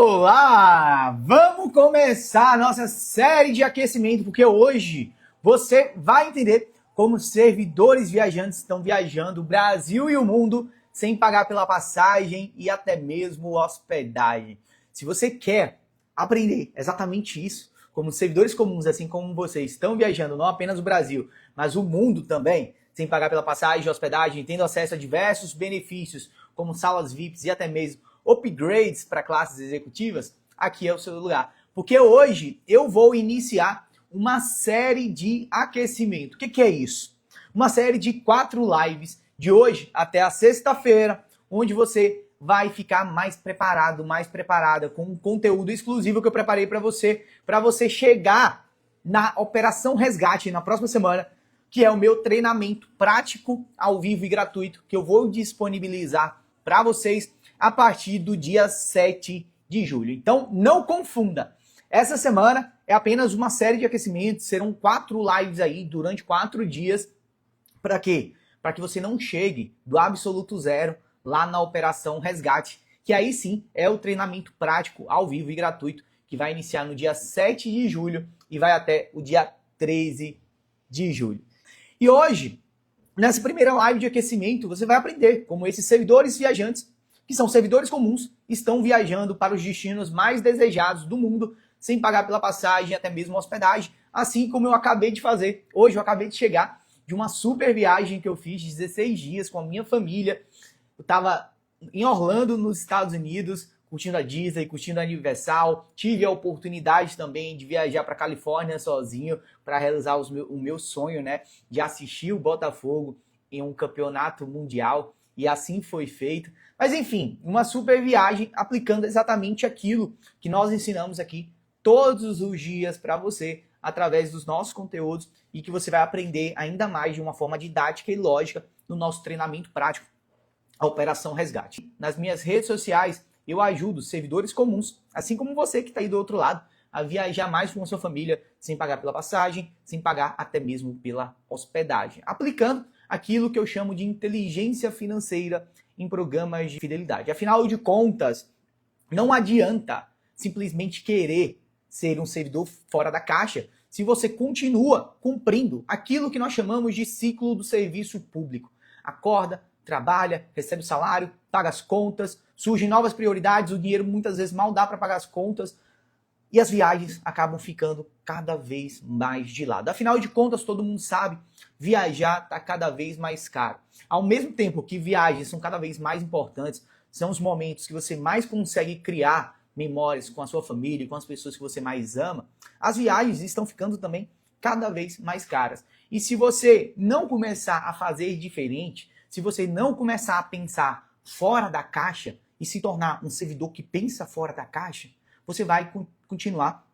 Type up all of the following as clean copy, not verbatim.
Olá! Vamos começar a nossa série de aquecimento, porque hoje você vai entender como servidores viajantes estão viajando o Brasil e o mundo sem pagar pela passagem e até mesmo hospedagem. Se você quer aprender exatamente isso, como servidores comuns, assim como vocês, estão viajando não apenas o Brasil, mas o mundo também, sem pagar pela passagem e hospedagem, tendo acesso a diversos benefícios, como salas VIPs e até mesmo upgrades para classes executivas, aqui é o seu lugar. Porque hoje eu vou iniciar uma série de aquecimento. O que é isso? Uma série de 4 lives de hoje até a sexta-feira, onde você vai ficar mais preparado, mais preparada com um conteúdo exclusivo que eu preparei para você chegar na Operação Resgate na próxima semana, que é o meu treinamento prático ao vivo e gratuito que eu vou disponibilizar para vocês a partir do dia 7 de julho. Então, não confunda. Essa semana é apenas uma série de aquecimentos, serão 4 lives aí durante 4 dias. Para quê? Para que você não chegue do absoluto zero lá na Operação Resgate, que aí sim é o treinamento prático ao vivo e gratuito, que vai iniciar no dia 7 de julho e vai até o dia 13 de julho. E hoje, nessa primeira live de aquecimento, você vai aprender como esses servidores viajantes, que são servidores comuns, estão viajando para os destinos mais desejados do mundo, sem pagar pela passagem, até mesmo hospedagem, assim como eu acabei de fazer. Hoje eu acabei de chegar de uma super viagem que eu fiz de 16 dias com a minha família. Eu estava em Orlando, nos Estados Unidos, curtindo a Disney, curtindo a Universal. Tive a oportunidade também de viajar para a Califórnia sozinho para realizar o meu sonho, né, de assistir o Botafogo em um campeonato mundial. E assim foi feito. Mas enfim, uma super viagem aplicando exatamente aquilo que nós ensinamos aqui todos os dias para você através dos nossos conteúdos e que você vai aprender ainda mais de uma forma didática e lógica no nosso treinamento prático, a Operação Resgate. Nas minhas redes sociais, eu ajudo servidores comuns, assim como você que está aí do outro lado, a viajar mais com a sua família, sem pagar pela passagem, sem pagar até mesmo pela hospedagem, aplicando aquilo que eu chamo de inteligência financeira em programas de fidelidade. Afinal de contas, não adianta simplesmente querer ser um servidor fora da caixa se você continua cumprindo aquilo que nós chamamos de ciclo do serviço público. Acorda, trabalha, recebe o salário, paga as contas, surgem novas prioridades, o dinheiro muitas vezes mal dá para pagar as contas e as viagens acabam ficando cada vez mais de lado. Afinal de contas, todo mundo sabe, viajar está cada vez mais caro. Ao mesmo tempo que viagens são cada vez mais importantes, são os momentos que você mais consegue criar memórias com a sua família, com as pessoas que você mais ama, as viagens estão ficando também cada vez mais caras. E se você não começar a fazer diferente, se você não começar a pensar fora da caixa e se tornar um servidor que pensa fora da caixa, você vai continuar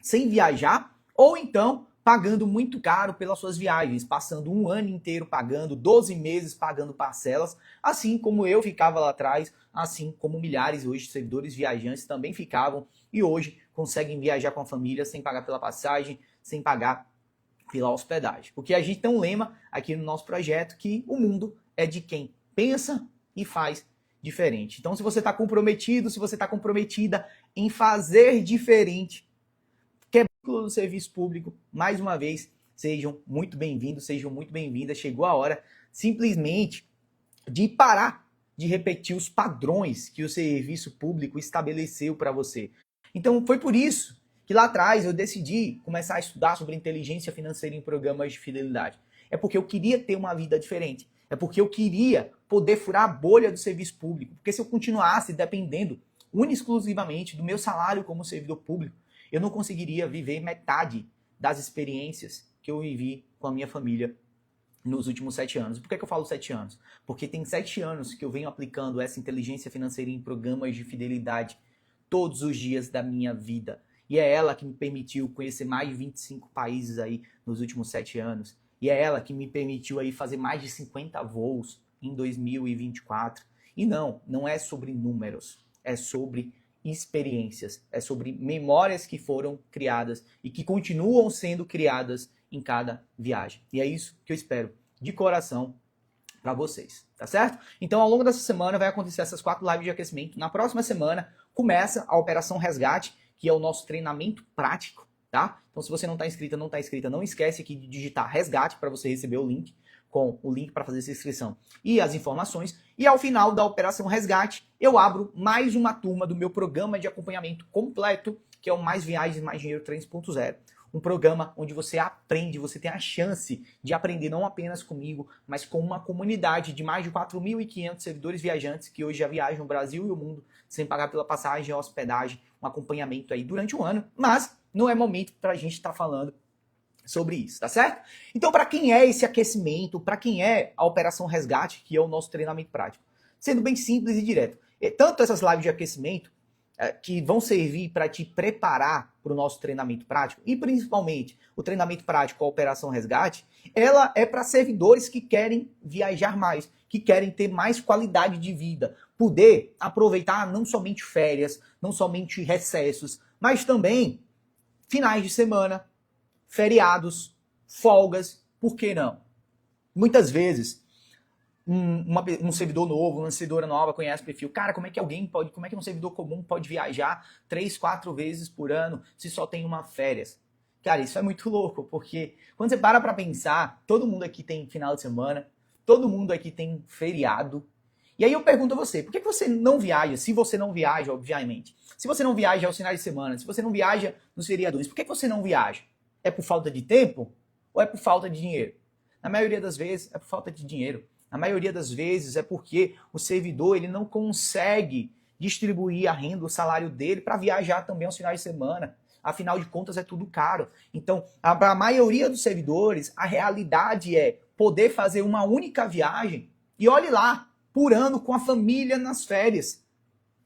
sem viajar ou então pagando muito caro pelas suas viagens, passando um ano inteiro pagando, 12 meses pagando parcelas, assim como eu ficava lá atrás, assim como milhares hoje de servidores viajantes também ficavam e hoje conseguem viajar com a família sem pagar pela passagem, sem pagar pela hospedagem. Porque a gente tem um lema aqui no nosso projeto que o mundo é de quem pensa e faz diferente. Então, se você está comprometido, se você está comprometida em fazer diferente, do serviço público, mais uma vez, sejam muito bem-vindos, sejam muito bem-vindas. Chegou a hora simplesmente de parar de repetir os padrões que o serviço público estabeleceu para você. Então foi por isso que lá atrás eu decidi começar a estudar sobre inteligência financeira em programas de fidelidade. É porque eu queria ter uma vida diferente. É porque eu queria poder furar a bolha do serviço público. Porque se eu continuasse dependendo única e exclusivamente do meu salário como servidor público, eu não conseguiria viver metade das experiências que eu vivi com a minha família nos últimos 7 anos. Por que eu falo 7 anos? Porque tem 7 anos que eu venho aplicando essa inteligência financeira em programas de fidelidade todos os dias da minha vida. E é ela que me permitiu conhecer mais de 25 países aí nos últimos 7 anos. E é ela que me permitiu aí fazer mais de 50 voos em 2024. E não é sobre números, é sobre experiências, é sobre memórias que foram criadas e que continuam sendo criadas em cada viagem. E é isso que eu espero de coração para vocês, tá certo? Então, ao longo dessa semana vai acontecer essas 4 lives de aquecimento. Na próxima semana, começa a Operação Resgate, que é o nosso treinamento prático, tá? Então se você não está inscrita, não esquece aqui de digitar Resgate para você receber o link, com o link para fazer essa inscrição e as informações. E ao final da Operação Resgate, eu abro mais uma turma do meu programa de acompanhamento completo, que é o Mais Viagens, Mais Dinheiro 3.0. Um programa onde você aprende, você tem a chance de aprender não apenas comigo, mas com uma comunidade de mais de 4.500 servidores viajantes que hoje já viajam o Brasil e o mundo sem pagar pela passagem, hospedagem, um acompanhamento aí durante um ano. Mas não é momento para a gente estar falando sobre isso, tá certo? Então, para quem é esse aquecimento, para quem é a Operação Resgate, que é o nosso treinamento prático? Sendo bem simples e direto. Tanto essas lives de aquecimento, que vão servir para te preparar para o nosso treinamento prático, e principalmente o treinamento prático, a Operação Resgate, ela é para servidores que querem viajar mais, que querem ter mais qualidade de vida, poder aproveitar não somente férias, não somente recessos, mas também finais de semana, feriados, folgas, por que não? Muitas vezes, um servidor novo, uma servidora nova conhece o perfil. Cara, como é que um servidor comum pode viajar 3, 4 vezes por ano se só tem uma férias? Cara, isso é muito louco, porque quando você para pra pensar, todo mundo aqui tem final de semana, todo mundo aqui tem feriado. E aí eu pergunto a você, por que você não viaja? Se você não viaja, obviamente. Se você não viaja aos finais de semana, se você não viaja nos feriadores, por que você não viaja? É por falta de tempo ou é por falta de dinheiro? Na maioria das vezes é por falta de dinheiro. Na maioria das vezes é porque o servidor ele não consegue distribuir a renda, o salário dele para viajar também aos finais de semana. Afinal de contas é tudo caro. Então, para a maioria dos servidores, a realidade é poder fazer uma única viagem e olhe lá, por ano com a família nas férias.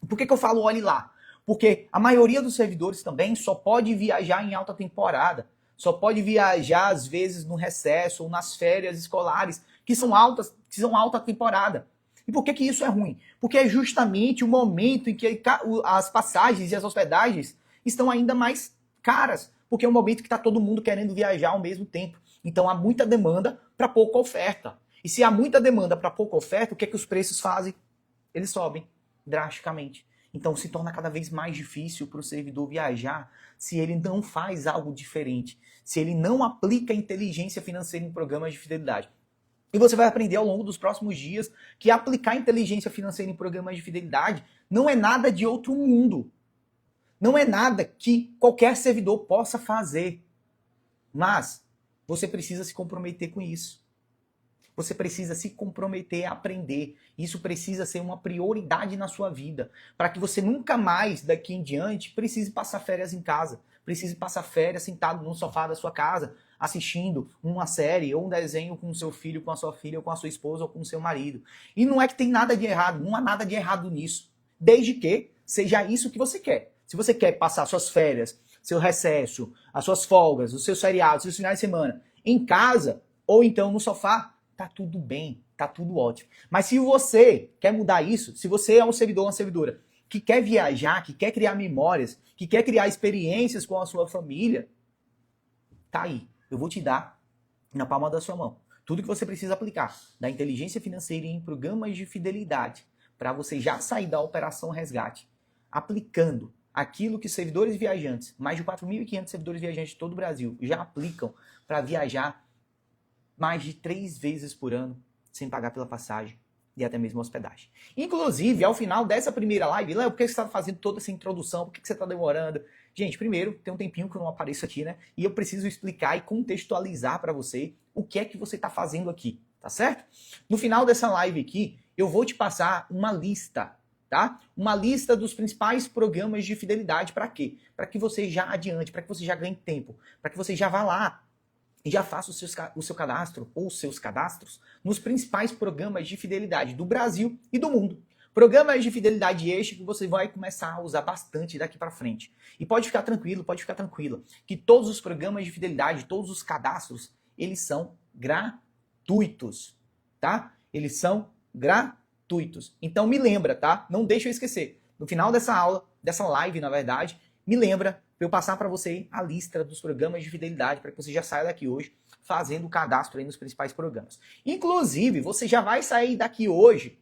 Por que eu falo olhe lá? Porque a maioria dos servidores também só pode viajar em alta temporada. Só pode viajar, às vezes, no recesso ou nas férias escolares, que são alta temporada. E por que isso é ruim? Porque é justamente o momento em que as passagens e as hospedagens estão ainda mais caras. Porque é o momento que está todo mundo querendo viajar ao mesmo tempo. Então há muita demanda para pouca oferta. E se há muita demanda para pouca oferta, o que é que os preços fazem? Eles sobem drasticamente. Então se torna cada vez mais difícil para o servidor viajar se ele não faz algo diferente, se ele não aplica inteligência financeira em programas de fidelidade. E você vai aprender ao longo dos próximos dias que aplicar inteligência financeira em programas de fidelidade não é nada de outro mundo. Não é nada que qualquer servidor possa fazer. Mas você precisa se comprometer com isso. Você precisa se comprometer a aprender. Isso precisa ser uma prioridade na sua vida. Para que você nunca mais, daqui em diante, precise passar férias em casa. Precise passar férias sentado no sofá da sua casa, assistindo uma série ou um desenho com o seu filho, com a sua filha, ou com a sua esposa, ou com o seu marido. E não é que tem nada de errado. Não há nada de errado nisso. Desde que seja isso que você quer. Se você quer passar suas férias, seu recesso, as suas folgas, os seus feriados, os seus finais de semana em casa, ou então no sofá, tá tudo bem, tá tudo ótimo. Mas se você quer mudar isso, se você é um servidor ou uma servidora que quer viajar, que quer criar memórias, que quer criar experiências com a sua família, tá aí. Eu vou te dar na palma da sua mão tudo que você precisa aplicar da inteligência financeira em programas de fidelidade para você já sair da Operação Resgate, aplicando aquilo que servidores viajantes, mais de 4.500 servidores viajantes de todo o Brasil já aplicam para viajar mais de 3 vezes por ano, sem pagar pela passagem e até mesmo hospedagem. Inclusive, ao final dessa primeira live, Léo, por que você está fazendo toda essa introdução? Por que você está demorando? Gente, primeiro, tem um tempinho que eu não apareço aqui, né? E eu preciso explicar e contextualizar para você o que é que você está fazendo aqui, tá certo? No final dessa live aqui, eu vou te passar uma lista, tá? Uma lista dos principais programas de fidelidade. Para quê? Para que você já adiante, para que você já ganhe tempo, para que você já vá lá e já faça o seu cadastro ou os seus cadastros nos principais programas de fidelidade do Brasil e do mundo. Programas de fidelidade este que você vai começar a usar bastante daqui para frente. E pode ficar tranquilo, pode ficar tranquila, que todos os programas de fidelidade, todos os cadastros, eles são gratuitos, tá? Eles são gratuitos. Então me lembra, tá? Não deixa eu esquecer. No final dessa aula, dessa live, na verdade, me lembra para eu passar para você a lista dos programas de fidelidade, para que você já saia daqui hoje fazendo o cadastro aí nos principais programas. Inclusive, você já vai sair daqui hoje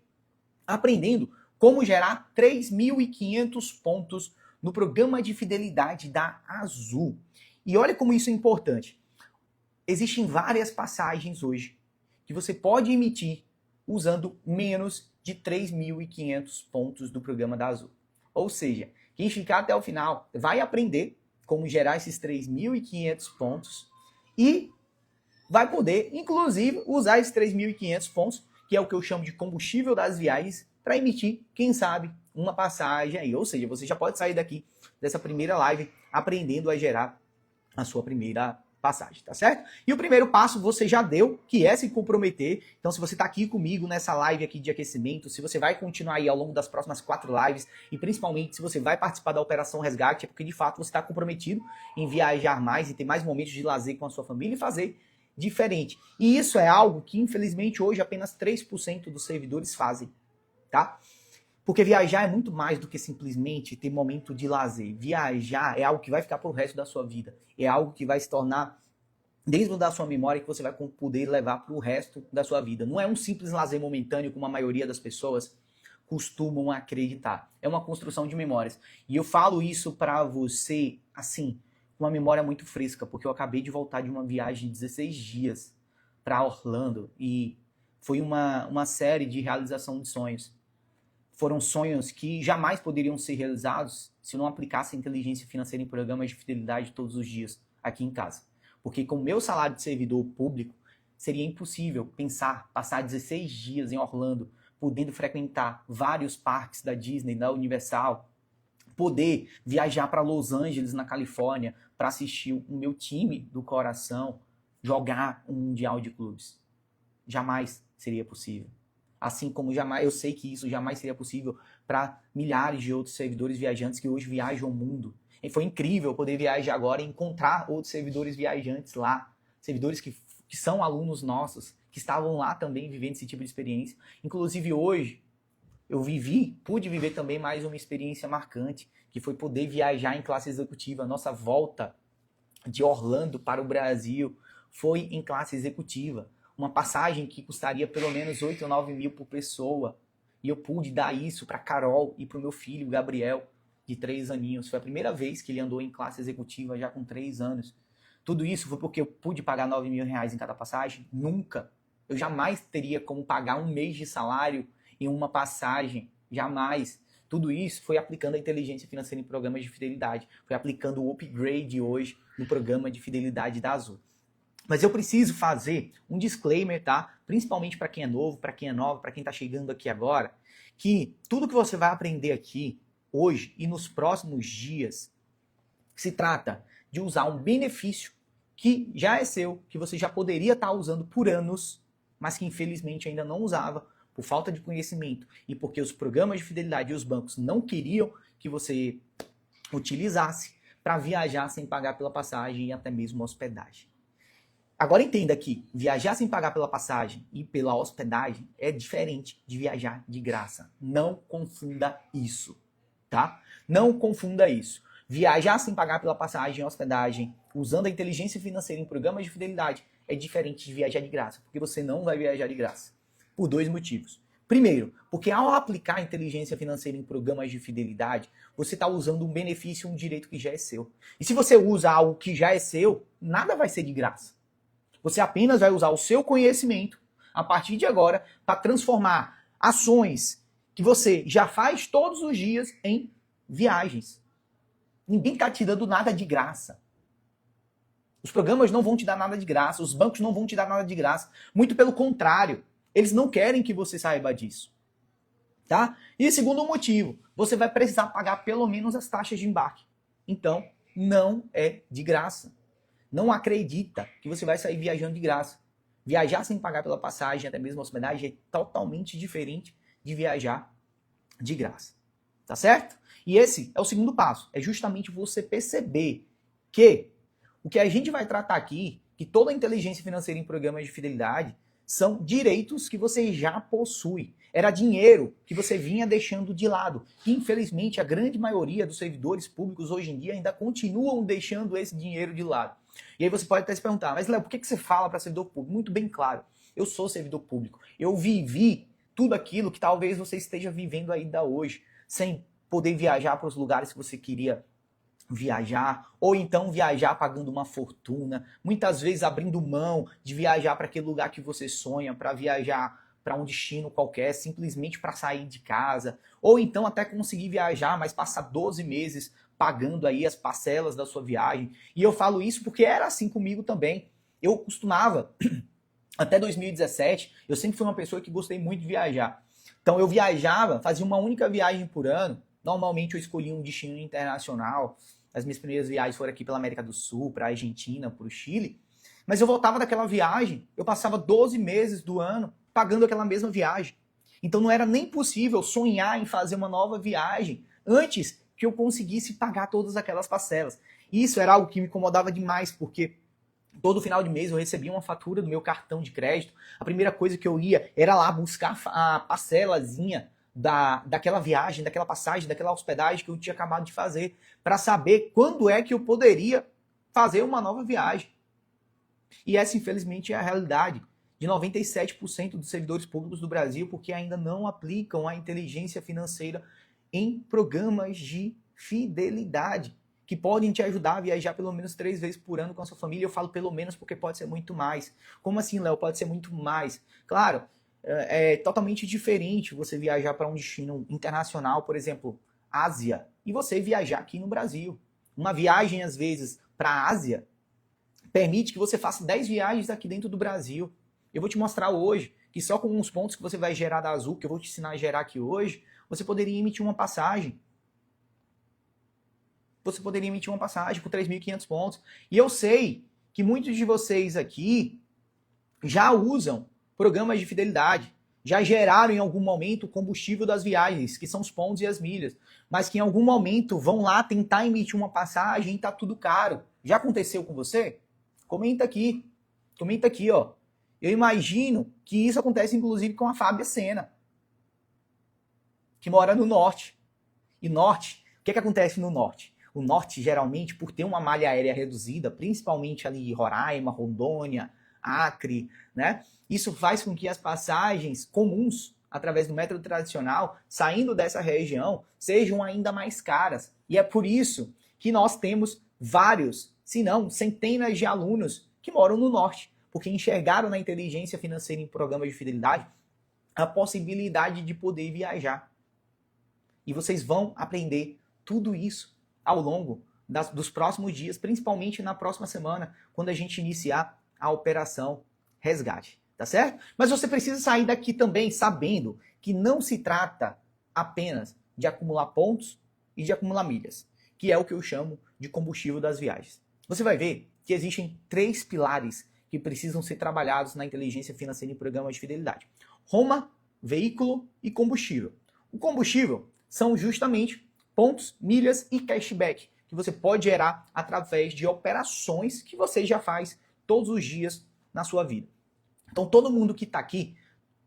aprendendo como gerar 3.500 pontos no programa de fidelidade da Azul. E olha como isso é importante. Existem várias passagens hoje que você pode emitir usando menos de 3.500 pontos do programa da Azul. Ou seja, quem ficar até o final vai aprender como gerar esses 3.500 pontos e vai poder, inclusive, usar esses 3.500 pontos, que é o que eu chamo de combustível das viagens, para emitir, quem sabe, uma passagem aí. Ou seja, você já pode sair daqui dessa primeira live aprendendo a gerar a sua primeira passagem, tá certo? E o primeiro passo você já deu, que é se comprometer. Então, se você tá aqui comigo nessa live aqui de aquecimento, se você vai continuar aí ao longo das próximas 4 lives, e principalmente se você vai participar da Operação Resgate, é porque de fato você está comprometido em viajar mais e ter mais momentos de lazer com a sua família e fazer diferente. E isso é algo que, infelizmente, hoje apenas 3% dos servidores fazem, tá? Porque viajar é muito mais do que simplesmente ter momento de lazer. Viajar é algo que vai ficar pro resto da sua vida. É algo que vai se tornar dentro da sua memória que você vai poder levar pro resto da sua vida. Não é um simples lazer momentâneo como a maioria das pessoas costumam acreditar. É uma construção de memórias. E eu falo isso para você, assim, com uma memória muito fresca, porque eu acabei de voltar de uma viagem de 16 dias para Orlando e foi uma série de realização de sonhos. Foram sonhos que jamais poderiam ser realizados se eu não aplicasse a inteligência financeira em programas de fidelidade todos os dias aqui em casa. Porque com o meu salário de servidor público, seria impossível passar 16 dias em Orlando, podendo frequentar vários parques da Disney, da Universal, poder viajar para Los Angeles, na Califórnia, para assistir o meu time do coração jogar um Mundial de Clubes. Jamais seria possível. Assim como eu sei que isso jamais seria possível para milhares de outros servidores viajantes que hoje viajam o mundo. E foi incrível poder viajar agora e encontrar outros servidores viajantes lá. Servidores que são alunos nossos, que estavam lá também vivendo esse tipo de experiência. Inclusive hoje, eu pude viver também mais uma experiência marcante, que foi poder viajar em classe executiva. Nossa volta de Orlando para o Brasil foi em classe executiva. Uma passagem que custaria pelo menos 8 ou 9 mil por pessoa. E eu pude dar isso para Carol e para o meu filho, Gabriel, de 3 aninhos. Foi a primeira vez que ele andou em classe executiva, já com 3 anos. Tudo isso foi porque eu pude pagar 9 mil reais em cada passagem? Nunca. Eu jamais teria como pagar um mês de salário em uma passagem. Jamais. Tudo isso foi aplicando a inteligência financeira em programas de fidelidade. Foi aplicando o upgrade hoje no programa de fidelidade da Azul. Mas eu preciso fazer um disclaimer, tá? Principalmente para quem é novo, para quem é nova, para quem está chegando aqui agora, que tudo que você vai aprender aqui hoje e nos próximos dias se trata de usar um benefício que já é seu, que você já poderia estar usando por anos, mas que infelizmente ainda não usava por falta de conhecimento e porque os programas de fidelidade e os bancos não queriam que você utilizasse para viajar sem pagar pela passagem e até mesmo hospedagem. Agora entenda que viajar sem pagar pela passagem e pela hospedagem é diferente de viajar de graça. Não confunda isso, tá? Não confunda isso. Viajar sem pagar pela passagem e hospedagem, usando a inteligência financeira em programas de fidelidade, é diferente de viajar de graça, porque você não vai viajar de graça. Por 2 motivos. Primeiro, porque ao aplicar a inteligência financeira em programas de fidelidade, você está usando um benefício, um direito que já é seu. E se você usa algo que já é seu, nada vai ser de graça. Você apenas vai usar o seu conhecimento, a partir de agora, para transformar ações que você já faz todos os dias em viagens. Ninguém está te dando nada de graça. Os programas não vão te dar nada de graça, os bancos não vão te dar nada de graça. Muito pelo contrário, eles não querem que você saiba disso. Tá? E segundo motivo, você vai precisar pagar pelo menos as taxas de embarque. Então, não é de graça. Não acredita que você vai sair viajando de graça. Viajar sem pagar pela passagem, até mesmo a hospedagem, é totalmente diferente de viajar de graça. Tá certo? E esse é o segundo passo. É justamente você perceber que o que a gente vai tratar aqui, que toda a inteligência financeira em programas de fidelidade, são direitos que você já possui. Era dinheiro que você vinha deixando de lado. E, infelizmente, a grande maioria dos servidores públicos hoje em dia ainda continuam deixando esse dinheiro de lado. E aí você pode até se perguntar, mas Léo, por que você fala para servidor público? Muito bem claro, eu sou servidor público. Eu vivi tudo aquilo que talvez você esteja vivendo ainda hoje, sem poder viajar para os lugares que você queria viajar, ou então viajar pagando uma fortuna, muitas vezes abrindo mão de viajar para aquele lugar que você sonha, para viajar para um destino qualquer, simplesmente para sair de casa, ou então até conseguir viajar, mas passar 12 meses pagando aí as parcelas da sua viagem. E eu falo isso porque era assim comigo também. Eu costumava, até 2017, eu sempre fui uma pessoa que gostei muito de viajar. Então eu viajava, fazia uma única viagem por ano. Normalmente eu escolhia um destino internacional. As minhas primeiras viagens foram aqui pela América do Sul, para a Argentina, para o Chile. Mas eu voltava daquela viagem, eu passava 12 meses do ano pagando aquela mesma viagem. Então não era nem possível sonhar em fazer uma nova viagem antes que eu conseguisse pagar todas aquelas parcelas. Isso era algo que me incomodava demais, porque todo final de mês eu recebia uma fatura do meu cartão de crédito. A primeira coisa que eu ia era lá buscar a parcelazinha daquela viagem, daquela passagem, daquela hospedagem que eu tinha acabado de fazer, para saber quando é que eu poderia fazer uma nova viagem. E essa, infelizmente, é a realidade de 97% dos servidores públicos do Brasil, porque ainda não aplicam a inteligência financeira em programas de fidelidade, que podem te ajudar a viajar pelo menos 3 vezes por ano com a sua família. Eu falo pelo menos porque pode ser muito mais. Como assim, Léo? Pode ser muito mais. Claro, é totalmente diferente você viajar para um destino internacional, por exemplo, Ásia, e você viajar aqui no Brasil. Uma viagem, às vezes, para a Ásia permite que você faça 10 viagens aqui dentro do Brasil. Eu vou te mostrar hoje que só com uns pontos que você vai gerar da Azul, que eu vou te ensinar a gerar aqui hoje, você poderia emitir uma passagem. Você poderia emitir uma passagem por 3.500 pontos. E eu sei que muitos de vocês aqui já usam programas de fidelidade, já geraram em algum momento o combustível das viagens, que são os pontos e as milhas, mas que em algum momento vão lá tentar emitir uma passagem e está tudo caro. Já aconteceu com você? Comenta aqui. Comenta aqui, ó. Eu imagino que isso acontece inclusive com a Fábia Sena, que mora no norte. E norte, o que acontece no norte? O norte, geralmente, por ter uma malha aérea reduzida, principalmente ali em Roraima, Rondônia, Acre, né? Isso faz com que as passagens comuns, através do método tradicional, saindo dessa região, sejam ainda mais caras. E é por isso que nós temos vários, se não centenas de alunos que moram no norte, porque enxergaram na inteligência financeira em programas de fidelidade a possibilidade de poder viajar. E vocês vão aprender tudo isso ao longo dos próximos dias, principalmente na próxima semana, quando a gente iniciar a operação resgate, tá certo? Mas você precisa sair daqui também sabendo que não se trata apenas de acumular pontos e de acumular milhas, que é o que eu chamo de combustível das viagens. Você vai ver que existem 3 pilares que precisam ser trabalhados na inteligência financeira em programas de fidelidade: Roma, veículo e combustível. O combustível são justamente pontos, milhas e cashback, que você pode gerar através de operações que você já faz todos os dias na sua vida. Então todo mundo que está aqui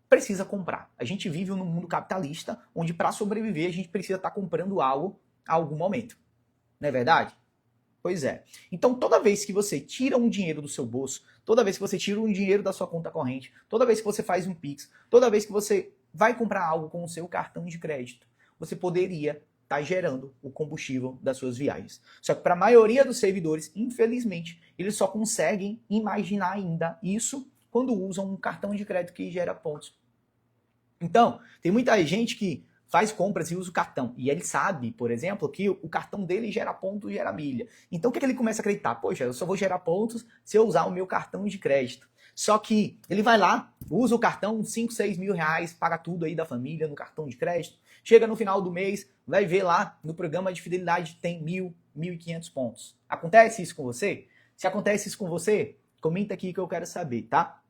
precisa comprar. A gente vive num mundo capitalista, onde para sobreviver a gente precisa estar comprando algo a algum momento. Não é verdade? Pois é. Então toda vez que você tira um dinheiro do seu bolso, toda vez que você tira um dinheiro da sua conta corrente, toda vez que você faz um Pix, toda vez que você vai comprar algo com o seu cartão de crédito, você poderia estar gerando o combustível das suas viagens. Só que para a maioria dos servidores, infelizmente, eles só conseguem imaginar ainda isso quando usam um cartão de crédito que gera pontos. Então, tem muita gente que faz compras e usa o cartão. E ele sabe, por exemplo, que o cartão dele gera ponto e gera milha. Então o que ele começa a acreditar? Poxa, eu só vou gerar pontos se eu usar o meu cartão de crédito. Só que ele vai lá, usa o cartão, 5, 6 mil reais, paga tudo aí da família no cartão de crédito. Chega no final do mês, vai ver lá no programa de fidelidade tem 1.000, 1.500 pontos. Acontece isso com você? Se acontece isso com você, comenta aqui que eu quero saber, tá?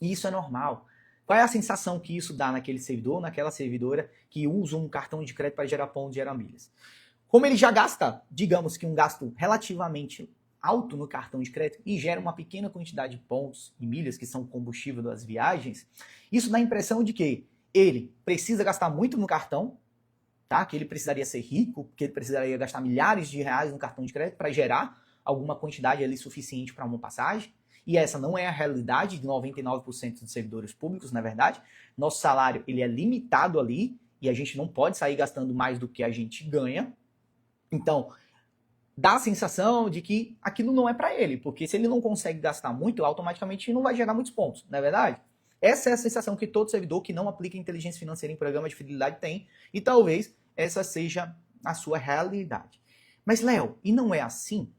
E isso é normal. Qual é a sensação que isso dá naquele servidor, naquela servidora que usa um cartão de crédito para gerar pontos e gerar milhas? Como ele já gasta, digamos que um gasto relativamente alto no cartão de crédito e gera uma pequena quantidade de pontos e milhas, que são o combustível das viagens, isso dá a impressão de que ele precisa gastar muito no cartão, tá? Que ele precisaria ser rico, que ele precisaria gastar milhares de reais no cartão de crédito para gerar alguma quantidade ali suficiente para uma passagem. e essa não é a realidade de 99% dos servidores públicos, na verdade. Nosso salário ele é limitado ali e a gente não pode sair gastando mais do que a gente ganha. Então, dá a sensação de que aquilo não é para ele, porque se ele não consegue gastar muito, automaticamente não vai gerar muitos pontos, não é verdade? Essa é a sensação que todo servidor que não aplica inteligência financeira em programa de fidelidade tem, e talvez essa seja a sua realidade. Mas, Léo, e não é assim?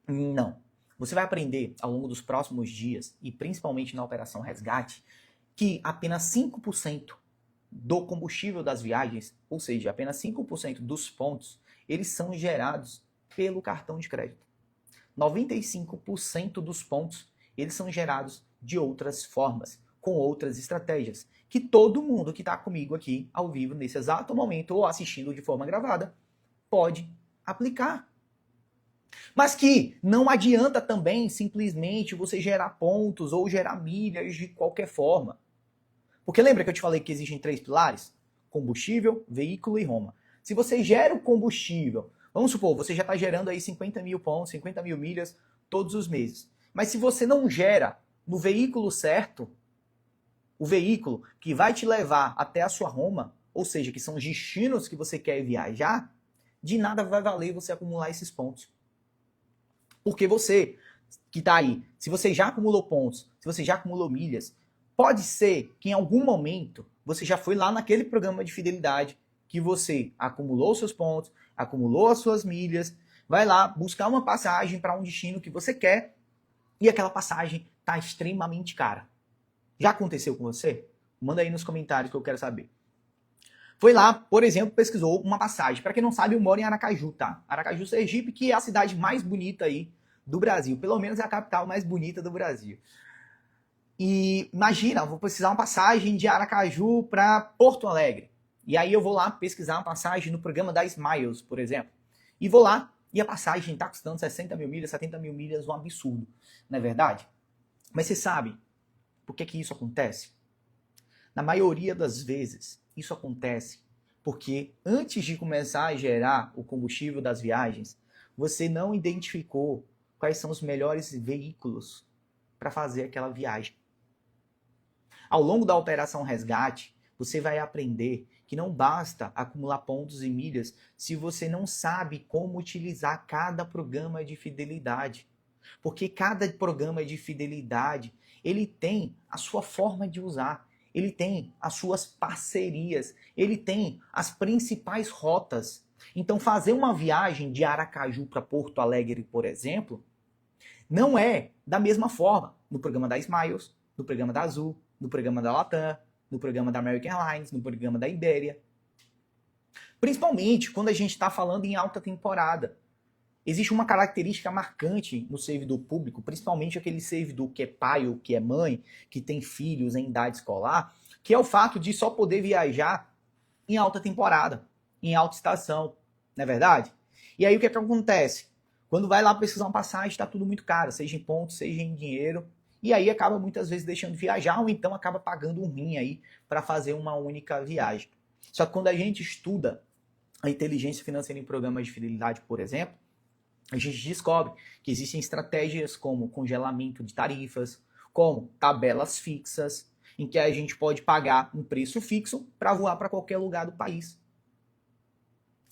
Não. Você vai aprender ao longo dos próximos dias, e principalmente na Operação Resgate, que apenas 5% do combustível das viagens, ou seja, apenas 5% dos pontos, eles são gerados pelo cartão de crédito. 95% dos pontos, eles são gerados de outras formas, com outras estratégias, que todo mundo que está comigo aqui, ao vivo, nesse exato momento, ou assistindo de forma gravada, pode aplicar. Mas que não adianta também simplesmente você gerar pontos ou gerar milhas de qualquer forma. Porque lembra que eu te falei que existem 3 pilares? Combustível, veículo e Roma. Se você gera o combustível, vamos supor, você já está gerando aí 50 mil pontos, 50 mil milhas todos os meses. Mas se você não gera no veículo certo, o veículo que vai te levar até a sua Roma, ou seja, que são os destinos que você quer viajar, de nada vai valer você acumular esses pontos. Porque você que está aí, se você já acumulou pontos, se você já acumulou milhas, pode ser que em algum momento você já foi lá naquele programa de fidelidade que você acumulou seus pontos, acumulou as suas milhas, vai lá buscar uma passagem para um destino que você quer e aquela passagem está extremamente cara. Já aconteceu com você? Manda aí nos comentários que eu quero saber. Foi lá, por exemplo, pesquisou uma passagem. Para quem não sabe, eu moro em Aracaju, tá? Aracaju, Sergipe, que é a cidade mais bonita aí do Brasil. Pelo menos é a capital mais bonita do Brasil. E imagina, eu vou precisar uma passagem de Aracaju para Porto Alegre. E aí eu vou lá pesquisar uma passagem no programa da Smiles, por exemplo. E vou lá e a passagem está custando 60 mil milhas, 70 mil milhas, um absurdo. Não é verdade? Mas você sabe por que isso acontece? Na maioria das vezes, isso acontece porque antes de começar a gerar o combustível das viagens, você não identificou quais são os melhores veículos para fazer aquela viagem. Ao longo da Operação Resgate, você vai aprender que não basta acumular pontos e milhas se você não sabe como utilizar cada programa de fidelidade. Porque cada programa de fidelidade, ele tem a sua forma de usar, ele tem as suas parcerias, ele tem as principais rotas. Então fazer uma viagem de Aracaju para Porto Alegre, por exemplo, não é da mesma forma no programa da Smiles, no programa da Azul, no programa da Latam, no programa da American Airlines, no programa da Iberia. Principalmente quando a gente está falando em alta temporada. Existe uma característica marcante no servidor público, principalmente aquele servidor que é pai ou que é mãe, que tem filhos em idade escolar, que é o fato de só poder viajar em alta temporada, em alta estação, não é verdade? E aí o que acontece? Quando vai lá pesquisar uma passagem, está tudo muito caro, seja em pontos, seja em dinheiro, e aí acaba muitas vezes deixando de viajar, ou então acaba pagando um rim aí para fazer uma única viagem. Só que quando a gente estuda a inteligência financeira em programas de fidelidade, por exemplo, a gente descobre que existem estratégias como congelamento de tarifas, como tabelas fixas, em que a gente pode pagar um preço fixo para voar para qualquer lugar do país.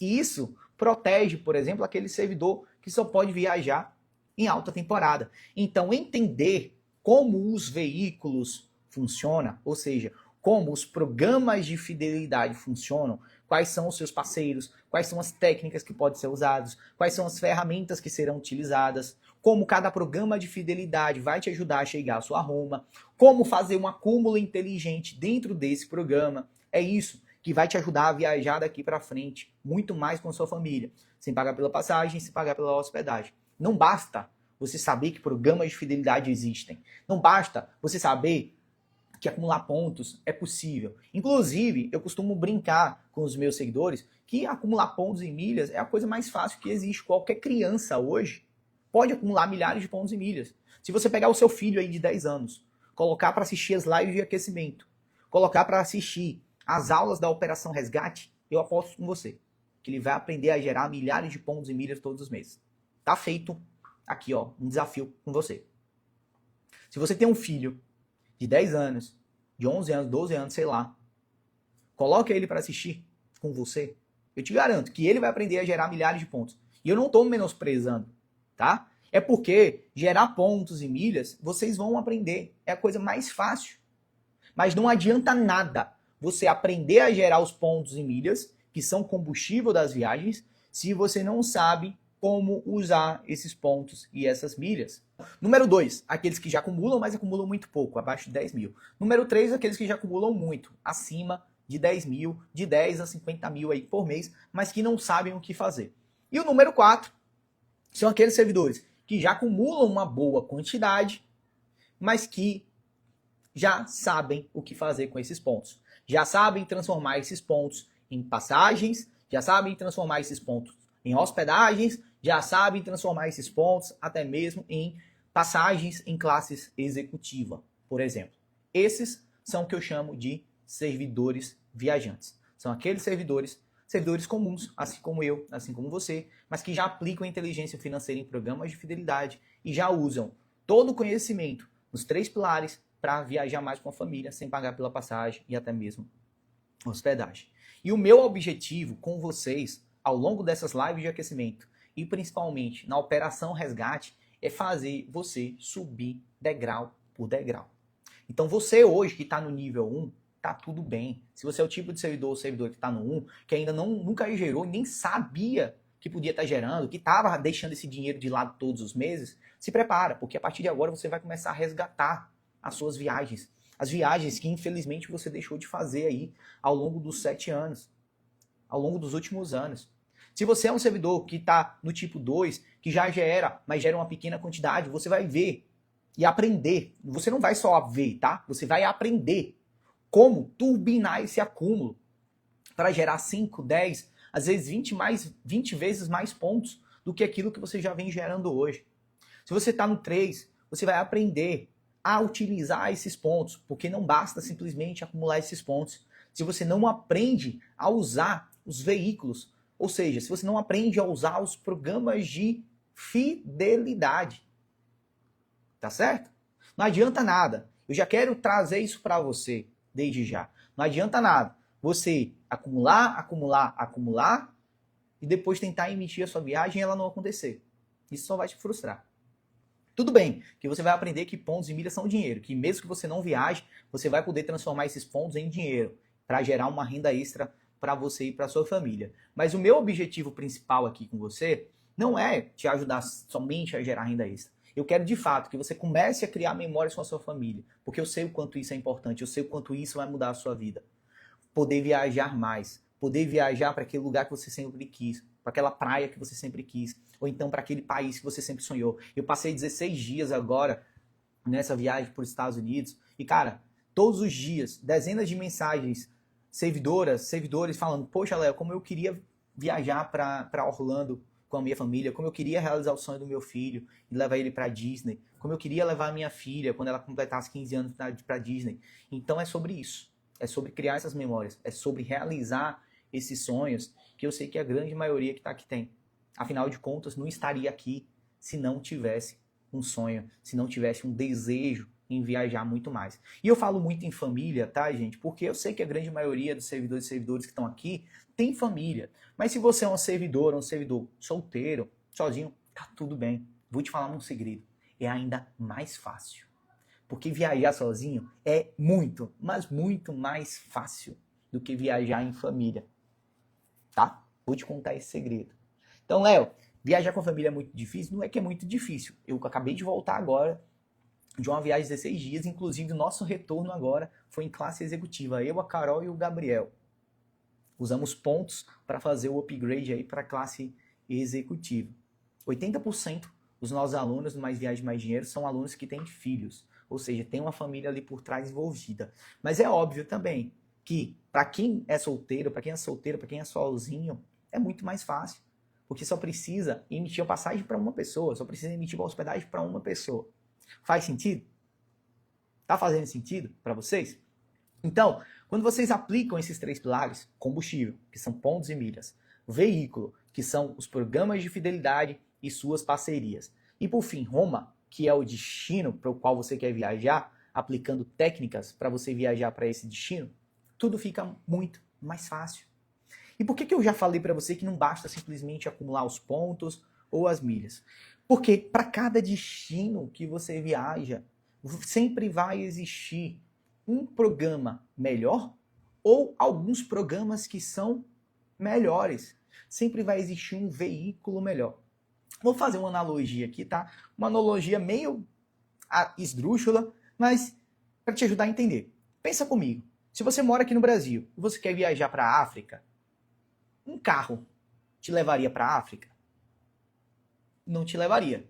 E isso protege, por exemplo, aquele servidor que só pode viajar em alta temporada. Então, entender como os veículos funcionam, ou seja, como os programas de fidelidade funcionam, quais são os seus parceiros, quais são as técnicas que podem ser usadas, quais são as ferramentas que serão utilizadas, como cada programa de fidelidade vai te ajudar a chegar à sua Roma, como fazer um acúmulo inteligente dentro desse programa. É isso que vai te ajudar a viajar daqui para frente, muito mais com a sua família, sem pagar pela passagem, sem pagar pela hospedagem. Não basta você saber que programas de fidelidade existem. Não basta você saber que acumular pontos é possível. Inclusive, eu costumo brincar com os meus seguidores que acumular pontos e milhas é a coisa mais fácil que existe. Qualquer criança hoje pode acumular milhares de pontos e milhas. Se você pegar o seu filho aí de 10 anos, colocar para assistir as lives de aquecimento, colocar para assistir as aulas da Operação Resgate, eu aposto com você que ele vai aprender a gerar milhares de pontos e milhas todos os meses. Tá feito aqui, ó, um desafio com você. Se você tem um filho de 10 anos, de 11 anos, 12 anos, sei lá, coloque ele para assistir com você. Eu te garanto que ele vai aprender a gerar milhares de pontos. E eu não estou menosprezando, tá? É porque gerar pontos e milhas, vocês vão aprender. É a coisa mais fácil. Mas não adianta nada você aprender a gerar os pontos e milhas, que são combustível das viagens, se você não sabe como usar esses pontos e essas milhas. Número 2, aqueles que já acumulam, mas acumulam muito pouco, abaixo de 10 mil. Número 3, aqueles que já acumulam muito, acima de 10 mil, de 10 a 50 mil aí por mês, mas que não sabem o que fazer. E o número 4 são aqueles servidores que já acumulam uma boa quantidade, mas que já sabem o que fazer com esses pontos. Já sabem transformar esses pontos em passagens, já sabem transformar esses pontos em hospedagens, já sabem transformar esses pontos até mesmo em passagens em classes executiva, por exemplo. Esses são o que eu chamo de servidores viajantes. São aqueles servidores comuns, assim como eu, assim como você, mas que já aplicam a inteligência financeira em programas de fidelidade e já usam todo o conhecimento nos 3 pilares para viajar mais com a família, sem pagar pela passagem e até mesmo hospedagem. E o meu objetivo com vocês, ao longo dessas lives de aquecimento, e principalmente na Operação Resgate, é fazer você subir degrau por degrau. Então você hoje que está no nível 1, tá tudo bem. Se você é o tipo de servidor ou servidor que está no 1, que ainda nunca gerou e nem sabia que podia estar gerando, que estava deixando esse dinheiro de lado todos os meses, se prepara, porque a partir de agora você vai começar a resgatar as suas viagens. As viagens que infelizmente você deixou de fazer aí ao longo dos 7 anos, ao longo dos últimos anos. Se você é um servidor que está no tipo 2, que já gera, mas gera uma pequena quantidade, você vai ver e aprender. Você não vai só ver, tá? Você vai aprender como turbinar esse acúmulo para gerar 5, 10, às vezes 20 vezes mais pontos do que aquilo que você já vem gerando hoje. Se você está no 3, você vai aprender a utilizar esses pontos, porque não basta simplesmente acumular esses pontos. Se você não aprende a usar os veículos, ou seja, se você não aprende a usar os programas de fidelidade, tá certo? Não adianta nada. Eu já quero trazer isso para você desde já. Não adianta nada você acumular e depois tentar emitir a sua viagem e ela não acontecer. Isso só vai te frustrar. Tudo bem que você vai aprender que pontos e milhas são dinheiro, que mesmo que você não viaje, você vai poder transformar esses pontos em dinheiro para gerar uma renda extra para você e para sua família. Mas o meu objetivo principal aqui com você não é te ajudar somente a gerar renda extra. Eu quero de fato que você comece a criar memórias com a sua família, porque eu sei o quanto isso é importante, eu sei o quanto isso vai mudar a sua vida. Poder viajar mais, poder viajar para aquele lugar que você sempre quis, para aquela praia que você sempre quis, ou então para aquele país que você sempre sonhou. Eu passei 16 dias agora nessa viagem para os Estados Unidos e, cara, todos os dias, dezenas de mensagens, servidores falando, poxa, Léo, como eu queria viajar para Orlando com a minha família, como eu queria realizar o sonho do meu filho e levar ele para Disney, como eu queria levar a minha filha quando ela completasse 15 anos para Disney. Então é sobre isso, é sobre criar essas memórias, é sobre realizar esses sonhos que eu sei que a grande maioria que está aqui tem. Afinal de contas, não estaria aqui se não tivesse um sonho, se não tivesse um desejo em viajar muito mais. E eu falo muito em família, tá, gente? Porque eu sei que a grande maioria dos servidores e servidores que estão aqui tem família. Mas se você é um servidor solteiro, sozinho, tá tudo bem. Vou te falar um segredo. É ainda mais fácil. Porque viajar sozinho é muito, mas muito mais fácil do que viajar em família. Tá? Vou te contar esse segredo. Então, Léo, viajar com a família é muito difícil? Não é que é muito difícil. Eu acabei de voltar agora de uma viagem de 16 dias, inclusive o nosso retorno agora foi em classe executiva. Eu, a Carol e o Gabriel. Usamos pontos para fazer o upgrade aí para a classe executiva. 80% dos nossos alunos do Mais Viagem Mais Dinheiro são alunos que têm filhos. Ou seja, tem uma família ali por trás envolvida. Mas é óbvio também que para quem é solteiro, para quem é sozinho, é muito mais fácil. Porque só precisa emitir a passagem para uma pessoa, só precisa emitir a hospedagem para uma pessoa. Faz sentido? Tá fazendo sentido para vocês? Então, quando vocês aplicam esses 3 pilares, combustível, que são pontos e milhas, veículo, que são os programas de fidelidade e suas parcerias, e por fim, Roma, que é o destino para o qual você quer viajar, aplicando técnicas para você viajar para esse destino, tudo fica muito mais fácil. E por que eu já falei para você que não basta simplesmente acumular os pontos ou as milhas? Porque para cada destino que você viaja, sempre vai existir um programa melhor ou alguns programas que são melhores. Sempre vai existir um veículo melhor. Vou fazer uma analogia aqui, tá? Uma analogia meio esdrúxula, mas para te ajudar a entender. Pensa comigo. Se você mora aqui no Brasil e você quer viajar para a África, um carro te levaria para a África? Não te levaria,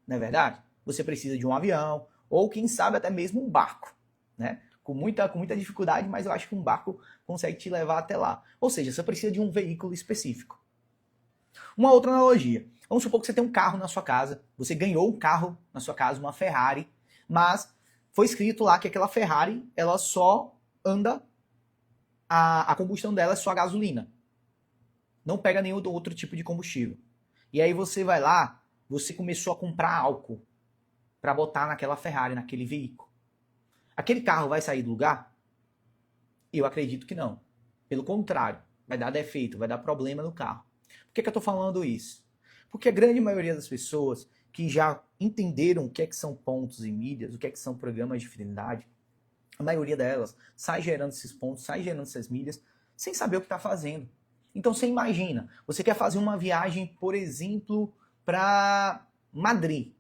não é verdade? Você precisa de um avião ou, quem sabe, até mesmo um barco, né? Com muita dificuldade, mas eu acho que um barco consegue te levar até lá. Ou seja, você precisa de um veículo específico. Uma outra analogia. Vamos supor que você tem um carro na sua casa, você ganhou um carro na sua casa, uma Ferrari, mas foi escrito lá que aquela Ferrari, ela só anda, a combustão dela é só a gasolina. Não pega nenhum outro tipo de combustível. E aí você vai lá, você começou a comprar álcool para botar naquela Ferrari, naquele veículo. Aquele carro vai sair do lugar? Eu acredito que não. Pelo contrário, vai dar defeito, vai dar problema no carro. Por que eu estou falando isso? Porque a grande maioria das pessoas que já entenderam o que é que são pontos e milhas, o que é que são programas de fidelidade, a maioria delas sai gerando esses pontos, sai gerando essas milhas, sem saber o que está fazendo. Então você imagina, você quer fazer uma viagem, por exemplo, para Madrid,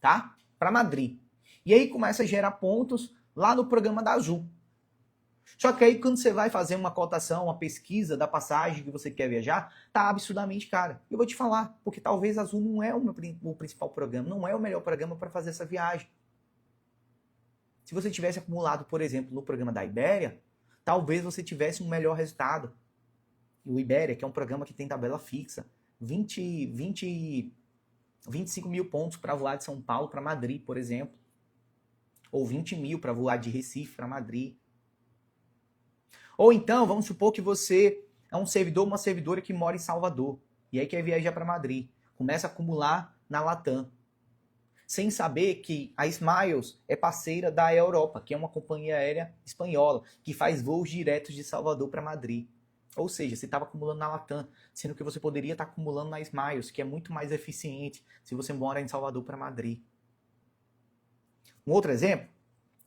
tá? Para Madrid. E aí começa a gerar pontos lá no programa da Azul. Só que aí quando você vai fazer uma cotação, uma pesquisa da passagem que você quer viajar, tá absurdamente cara. Eu vou te falar, porque talvez a Azul não é o principal programa, não é o melhor programa para fazer essa viagem. Se você tivesse acumulado, por exemplo, no programa da Ibéria, talvez você tivesse um melhor resultado. E o Ibéria, que é um programa que tem tabela fixa, 25 mil pontos para voar de São Paulo para Madrid, por exemplo. Ou 20 mil para voar de Recife para Madrid. Ou então, vamos supor que você é um servidor, uma servidora que mora em Salvador. E aí quer viajar para Madrid. Começa a acumular na Latam. Sem saber que a Smiles é parceira da Europa, que é uma companhia aérea espanhola, que faz voos diretos de Salvador para Madrid. Ou seja, você estava acumulando na Latam, sendo que você poderia estar acumulando na Smiles, que é muito mais eficiente se você mora em Salvador para Madrid. Um outro exemplo,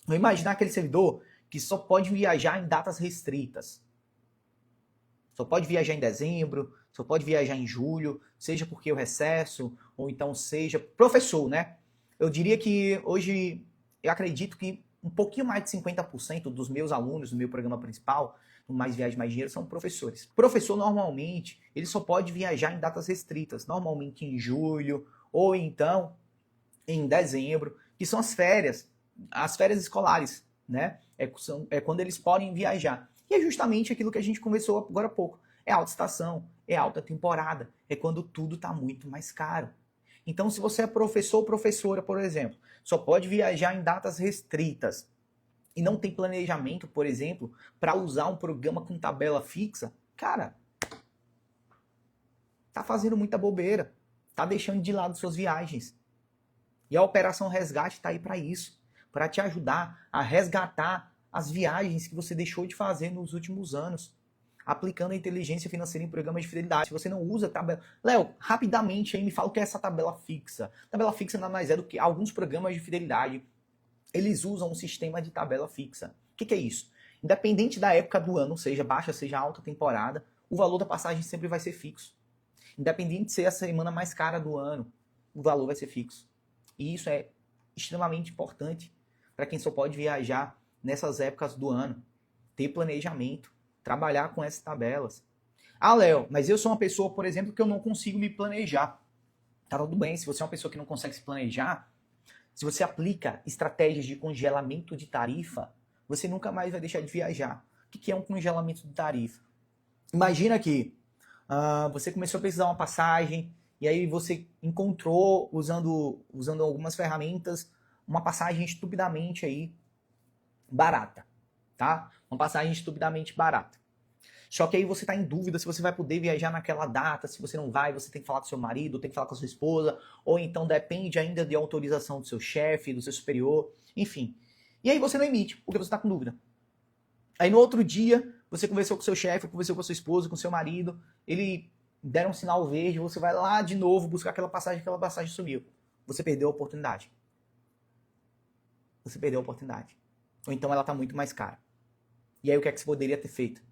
vamos imaginar aquele servidor que só pode viajar em datas restritas. Só pode viajar em dezembro, só pode viajar em julho, seja porque o recesso, ou então seja professor, né? Eu diria que hoje, eu acredito que um pouquinho mais de 50% dos meus alunos do meu programa principal, no Mais Viagem Mais Dinheiro, são professores. Professor, normalmente, ele só pode viajar em datas restritas, normalmente em julho, ou então em dezembro, que são as férias escolares, né? É quando eles podem viajar. E é justamente aquilo que a gente conversou agora há pouco. É alta estação, é alta temporada, é quando tudo está muito mais caro. Então, se você é professor ou professora, por exemplo, só pode viajar em datas restritas e não tem planejamento, por exemplo, para usar um programa com tabela fixa, cara, tá fazendo muita bobeira, tá deixando de lado suas viagens. E a Operação Resgate está aí para isso, para te ajudar a resgatar as viagens que você deixou de fazer nos últimos anos, aplicando a inteligência financeira em programas de fidelidade. Se você não usa tabela... Léo, rapidamente aí me fala o que é essa tabela fixa. Tabela fixa nada mais é do que alguns programas de fidelidade. Eles usam um sistema de tabela fixa. O que é isso? Independente da época do ano, seja baixa, seja alta temporada, o valor da passagem sempre vai ser fixo. Independente de ser a semana mais cara do ano, o valor vai ser fixo. E isso é extremamente importante para quem só pode viajar nessas épocas do ano. Ter planejamento, trabalhar com essas tabelas. Ah, Léo, mas eu sou uma pessoa, por exemplo, que eu não consigo me planejar. Tá tudo bem, se você é uma pessoa que não consegue se planejar, se você aplica estratégias de congelamento de tarifa, você nunca mais vai deixar de viajar. O que é um congelamento de tarifa? Imagina que você começou a precisar de uma passagem e aí você encontrou, usando algumas ferramentas, uma passagem estupidamente aí barata, tá? Uma passagem estupidamente barata. Só que aí você está em dúvida se você vai poder viajar naquela data, se você não vai, você tem que falar com seu marido, tem que falar com a sua esposa, ou então depende ainda de autorização do seu chefe, do seu superior, enfim. E aí você não emite, porque você está com dúvida. Aí no outro dia, você conversou com seu chefe, conversou com a sua esposa, com seu marido, ele deram um sinal verde, você vai lá de novo buscar aquela passagem sumiu. Você perdeu a oportunidade. Você perdeu a oportunidade. Ou então ela está muito mais cara. E aí o que é que você poderia ter feito?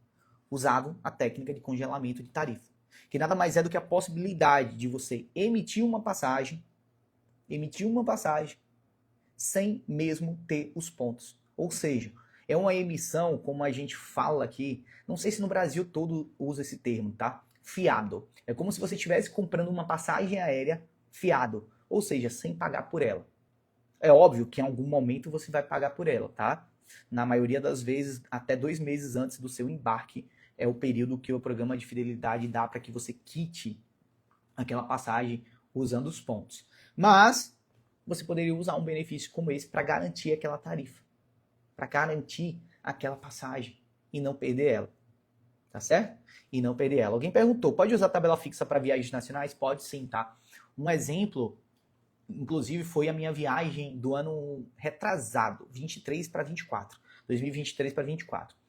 Usado a técnica de congelamento de tarifa. Que nada mais é do que a possibilidade de você emitir uma passagem sem mesmo ter os pontos. Ou seja, é uma emissão, como a gente fala aqui, não sei se no Brasil todo usa esse termo, tá? Fiado. É como se você estivesse comprando uma passagem aérea fiado, ou seja, sem pagar por ela. É óbvio que em algum momento você vai pagar por ela, tá? Na maioria das vezes, até 2 meses antes do seu embarque, é o período que o programa de fidelidade dá para que você quite aquela passagem usando os pontos. Mas você poderia usar um benefício como esse para garantir aquela tarifa, para garantir aquela passagem e não perder ela. Tá certo? E não perder ela. Alguém perguntou, pode usar tabela fixa para viagens nacionais? Pode sim, tá? Um exemplo, inclusive, foi a minha viagem do ano retrasado, 23 para 24. 2023 para 24.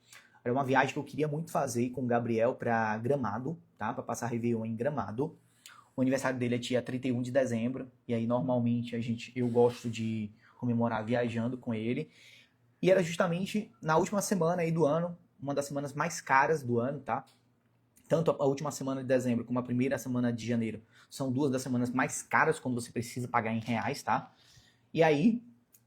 Era uma viagem que eu queria muito fazer com o Gabriel para Gramado, tá? Para passar Réveillon em Gramado. O aniversário dele é dia 31 de dezembro, e aí normalmente eu gosto de comemorar viajando com ele. E era justamente na última semana aí do ano, uma das semanas mais caras do ano, tá? Tanto a última semana de dezembro como a primeira semana de janeiro são 2 das semanas mais caras quando você precisa pagar em reais, tá? E aí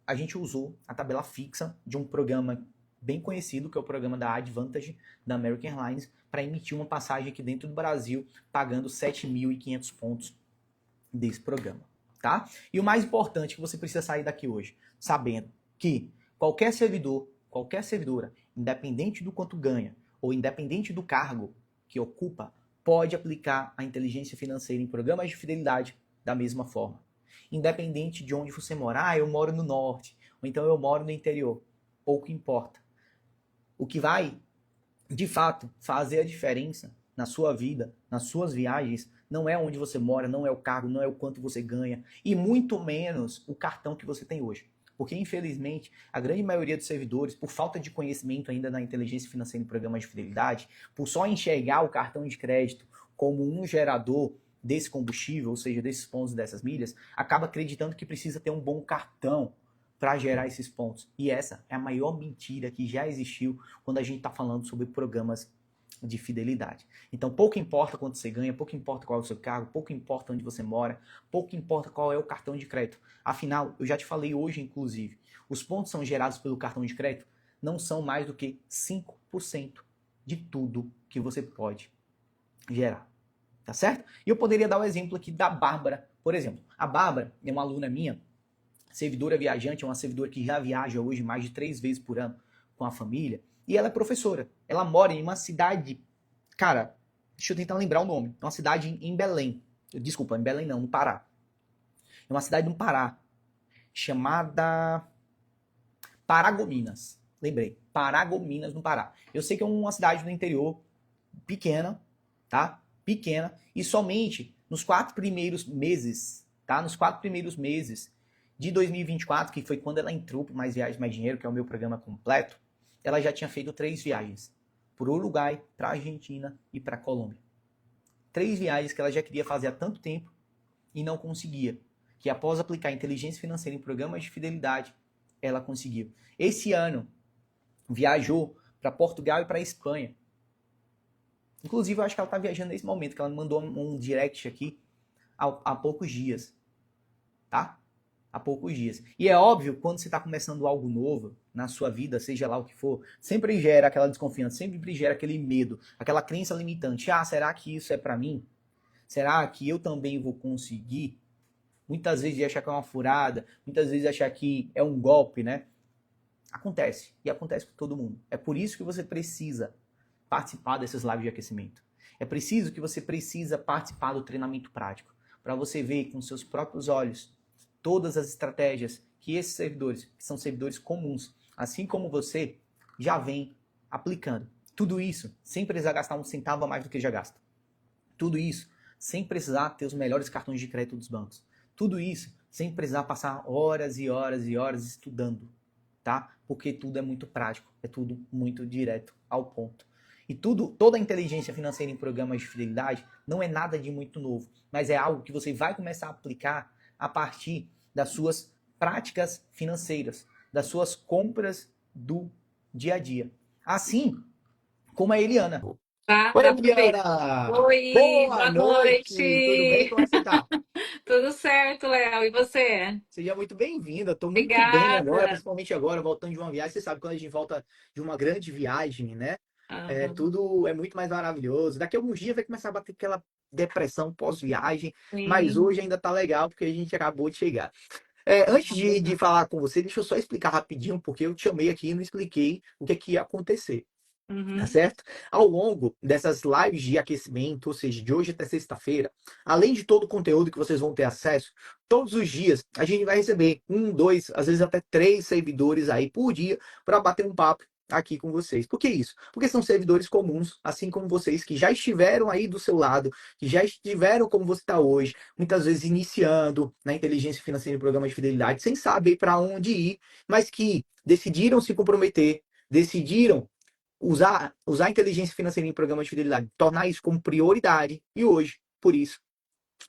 a gente usou a tabela fixa de um programa bem conhecido, que é o programa da Advantage, da American Airlines, para emitir uma passagem aqui dentro do Brasil, pagando 7.500 pontos desse programa, tá? E o mais importante que você precisa sair daqui hoje, sabendo que qualquer servidor, qualquer servidora, independente do quanto ganha, ou independente do cargo que ocupa, pode aplicar a inteligência financeira em programas de fidelidade da mesma forma. Independente de onde você mora, eu moro no norte, ou então eu moro no interior, pouco importa. O que vai, de fato, fazer a diferença na sua vida, nas suas viagens, não é onde você mora, não é o cargo, não é o quanto você ganha, e muito menos o cartão que você tem hoje. Porque, infelizmente, a grande maioria dos servidores, por falta de conhecimento ainda na inteligência financeira em programas de fidelidade, por só enxergar o cartão de crédito como um gerador desse combustível, ou seja, desses pontos e dessas milhas, acaba acreditando que precisa ter um bom cartão para gerar esses pontos. E essa é a maior mentira que já existiu quando a gente está falando sobre programas de fidelidade. Então, pouco importa quanto você ganha, pouco importa qual é o seu cargo, pouco importa onde você mora, pouco importa qual é o cartão de crédito. Afinal, eu já te falei hoje, inclusive, os pontos são gerados pelo cartão de crédito não são mais do que 5% de tudo que você pode gerar. Tá certo? E eu poderia dar o exemplo aqui da Bárbara, por exemplo. A Bárbara é uma aluna minha, servidora viajante, é uma servidora que já viaja hoje mais de 3 vezes por ano com a família, e ela é professora. Ela mora em uma cidade, cara, deixa eu tentar lembrar o nome, é uma cidade em Belém. Desculpa, em Belém não, no Pará. É uma cidade no Pará, chamada Paragominas. Lembrei, Paragominas, no Pará. Eu sei que é uma cidade do interior, pequena, tá? Pequena, e somente nos 4 primeiros meses, tá? Nos 4 primeiros meses de 2024, que foi quando ela entrou para Mais Viagens, Mais Dinheiro, que é o meu programa completo, ela já tinha feito 3 viagens. Para o Uruguai, para a Argentina e para a Colômbia. 3 viagens que ela já queria fazer há tanto tempo e não conseguia. Que após aplicar inteligência financeira em programas de fidelidade, ela conseguiu. Esse ano, viajou para Portugal e para a Espanha. Inclusive, eu acho que ela está viajando nesse momento, que ela me mandou um direct aqui há poucos dias. Tá? Há poucos dias. E é óbvio, quando você está começando algo novo na sua vida, seja lá o que for, sempre gera aquela desconfiança, sempre gera aquele medo, aquela crença limitante. Ah, será que isso é para mim? Será que eu também vou conseguir? Muitas vezes de achar que é uma furada, muitas vezes achar que é um golpe, né? Acontece. E acontece com todo mundo. É por isso que você precisa participar desses lives de aquecimento. É preciso que você precisa participar do treinamento prático. Para você ver com seus próprios olhos todas as estratégias que esses servidores, que são servidores comuns, assim como você, já vem aplicando. Tudo isso sem precisar gastar um centavo a mais do que já gasta. Tudo isso sem precisar ter os melhores cartões de crédito dos bancos. Tudo isso sem precisar passar horas e horas e horas estudando, tá? Porque tudo é muito prático, é tudo muito direto ao ponto. E toda a inteligência financeira em programas de fidelidade não é nada de muito novo, mas é algo que você vai começar a aplicar a partir das suas práticas financeiras, das suas compras do dia a dia. Assim como a Eliana. Tá, Oi, aproveita. Eliana! Oi, Boa boa noite! Tudo bem? noite. Como é que você tá? Tudo certo, Léo? E você? Seja muito bem-vinda. Estou muito bem agora, Obrigada. principalmente agora, voltando de uma viagem. Você sabe, quando a gente volta de uma grande viagem, né? Aham, Tudo é muito mais maravilhoso. Daqui a alguns dias vai começar a bater aquela depressão pós-viagem, mas sim. hoje ainda tá legal porque a gente acabou de chegar. Antes de falar com você, deixa eu só explicar rapidinho, porque eu te chamei aqui e não expliquei o que, que ia acontecer. Tá Uhum. certo? Ao longo dessas lives de aquecimento, ou seja, de hoje até sexta-feira, além de todo o conteúdo que vocês vão ter acesso, todos os dias a gente vai receber um, dois, às vezes até três servidores aí por dia para bater um papo aqui com vocês. Por que isso? Porque são servidores comuns, assim como vocês, que já estiveram aí do seu lado, que já estiveram como você está hoje, muitas vezes iniciando na inteligência financeira e programa de fidelidade, sem saber para onde ir, mas que decidiram se comprometer, decidiram usar a inteligência financeira em programas de fidelidade, tornar isso como prioridade e hoje, por isso,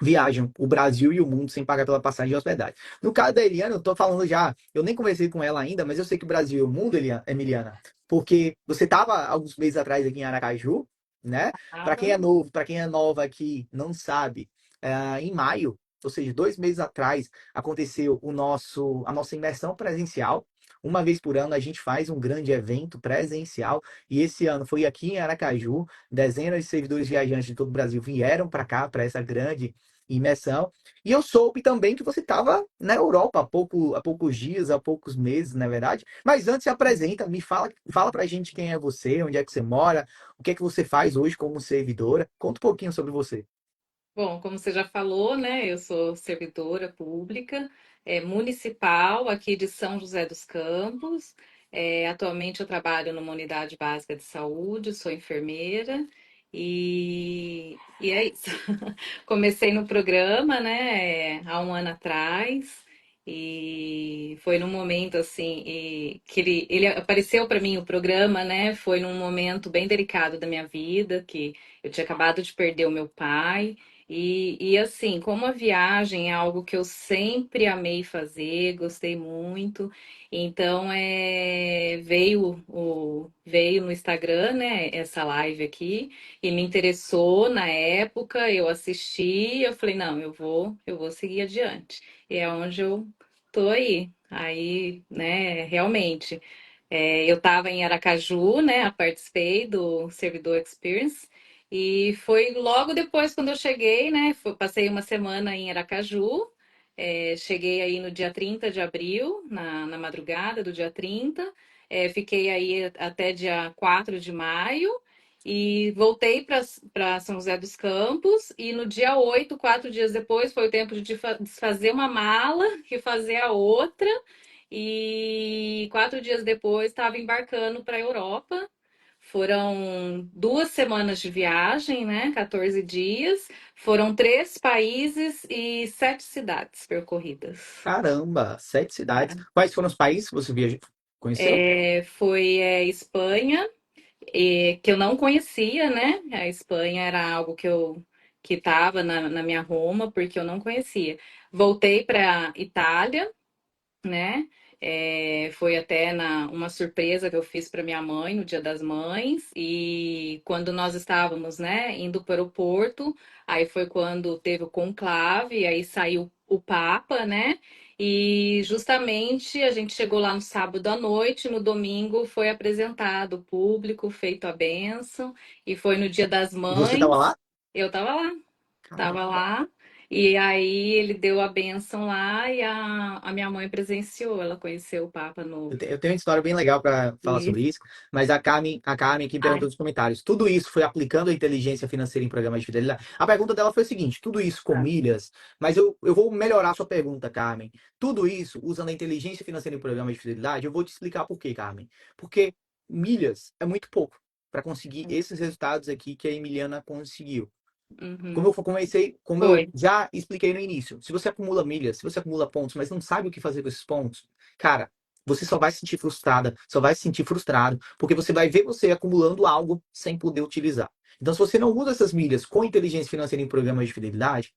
viajam o Brasil e o mundo sem pagar pela passagem de hospedagem. No caso da Eliana, eu tô falando já, eu nem conversei com ela ainda, mas eu sei que o Brasil e o mundo, Emiliana, porque você estava alguns meses atrás aqui em Aracaju, né? Para quem Tava. é novo, para quem é nova aqui, não sabe, em maio, ou seja, 2 meses atrás, aconteceu a nossa imersão presencial. Uma vez por ano a gente faz um grande evento presencial e esse ano foi aqui em Aracaju. Dezenas de servidores viajantes de todo o Brasil vieram para cá, para essa grande imersão. E eu soube também que você estava na Europa há poucos dias, há poucos meses, na verdade. Mas antes se apresenta, fala pra gente quem é você, onde é que você mora, o que é que você faz hoje como servidora. Conta um pouquinho sobre você. Bom, como você já falou, né? Eu sou servidora pública, municipal aqui de São José dos Campos. Atualmente eu trabalho numa unidade básica de saúde, sou enfermeira e é isso. Comecei no programa, né, há um ano atrás. E foi num momento assim que ele apareceu para mim o programa, né? Foi num momento bem delicado da minha vida, que eu tinha acabado de perder o meu pai. E assim, como a viagem é algo que eu sempre amei fazer, gostei muito, então veio no Instagram, né, essa live aqui, e me interessou na época, eu assisti, eu falei, não, eu vou seguir adiante. E é onde eu tô aí. Aí, né, realmente, eu estava em Aracaju, né, participei do Servidor Experience. E foi logo depois, quando eu cheguei, né? Passei uma semana em Aracaju. Cheguei aí no dia 30 de abril, na madrugada do dia 30. Fiquei aí até dia 4 de maio. E voltei para São José dos Campos. E no dia 8, 4 dias depois, foi o tempo de desfazer uma mala e fazer a outra. E 4 dias depois estava embarcando para a Europa. Foram 2 semanas de viagem, né? 14 dias. Foram 3 países e 7 cidades percorridas. Caramba, 7 cidades. Quais foram os países que você conheceu? Foi Espanha, que eu não conhecia, né? A Espanha era algo que estava na minha Roma, porque eu não conhecia. Voltei para Itália, né? Foi até uma surpresa que eu fiz para minha mãe no Dia das Mães e quando nós estávamos, né, indo para o Porto, aí foi quando teve o conclave, aí saiu o Papa, né? E justamente a gente chegou lá no sábado à noite, no domingo foi apresentado o público, feito a bênção, e foi no Dia das E você estava Mães. lá? Eu estava lá. Tava Caramba. lá, e aí ele deu a bênção lá e a minha mãe presenciou, ela conheceu o Papa Eu Novo. eu tenho uma história bem legal para falar E, sobre isso, mas a Carmen aqui ai, perguntou nos comentários: tudo isso foi aplicando a inteligência financeira em programas de fidelidade? A pergunta dela foi o seguinte: tudo isso com tá. milhas, mas eu vou melhorar a sua pergunta, Carmen. Tudo isso usando a inteligência financeira em programas de fidelidade? Eu vou te explicar por quê, Carmen. Porque milhas é muito pouco. para conseguir esses resultados aqui que a Emiliana conseguiu. Como Uhum. eu comecei, como eu Foi. já expliquei no início, se você acumula milhas, se você acumula pontos, mas não sabe o que fazer com esses pontos, cara, você só vai se sentir frustrada, só vai se sentir frustrado, porque você vai ver você acumulando algo sem poder utilizar. Então, se você não usa essas milhas com inteligência financeira em programas de fidelidade,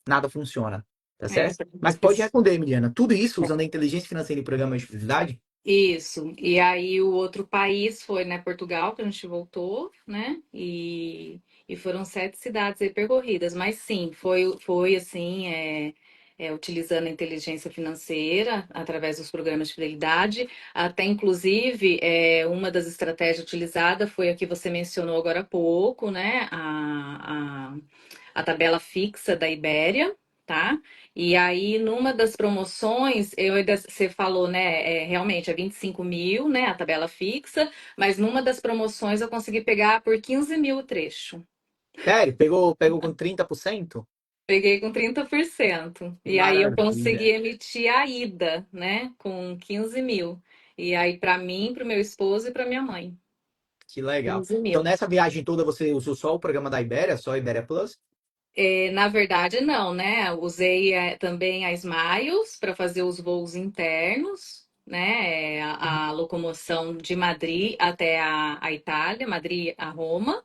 nada funciona, tá É, certo? Mas pode responder, Emiliana, tudo isso usando a inteligência financeira em programas de fidelidade? isso. E aí o outro país foi, né, Portugal, que a gente voltou, né? E foram 7 cidades aí percorridas. Mas sim, foi assim, utilizando a inteligência financeira através dos programas de fidelidade. Até inclusive, uma das estratégias utilizadas foi a que você mencionou agora há pouco, né? A tabela fixa da Ibéria. Tá? E aí, numa das promoções, você falou, né? Realmente é 25 mil, né? A tabela fixa, mas numa das promoções eu consegui pegar por 15 mil o trecho. Sério? Pegou com 30%? Peguei com 30%. Que E aí eu consegui maravilha. emitir a ida, né? Com 15 mil. E aí, para mim, para o meu esposo e para minha mãe. Que legal. 15 Então, mil. nessa viagem toda, você usou só o programa da Ibéria, só a Ibéria Plus? Na verdade, não, né? Usei também a Smiles para fazer os voos internos, né? A locomoção de Madrid até a Itália, Madrid a Roma.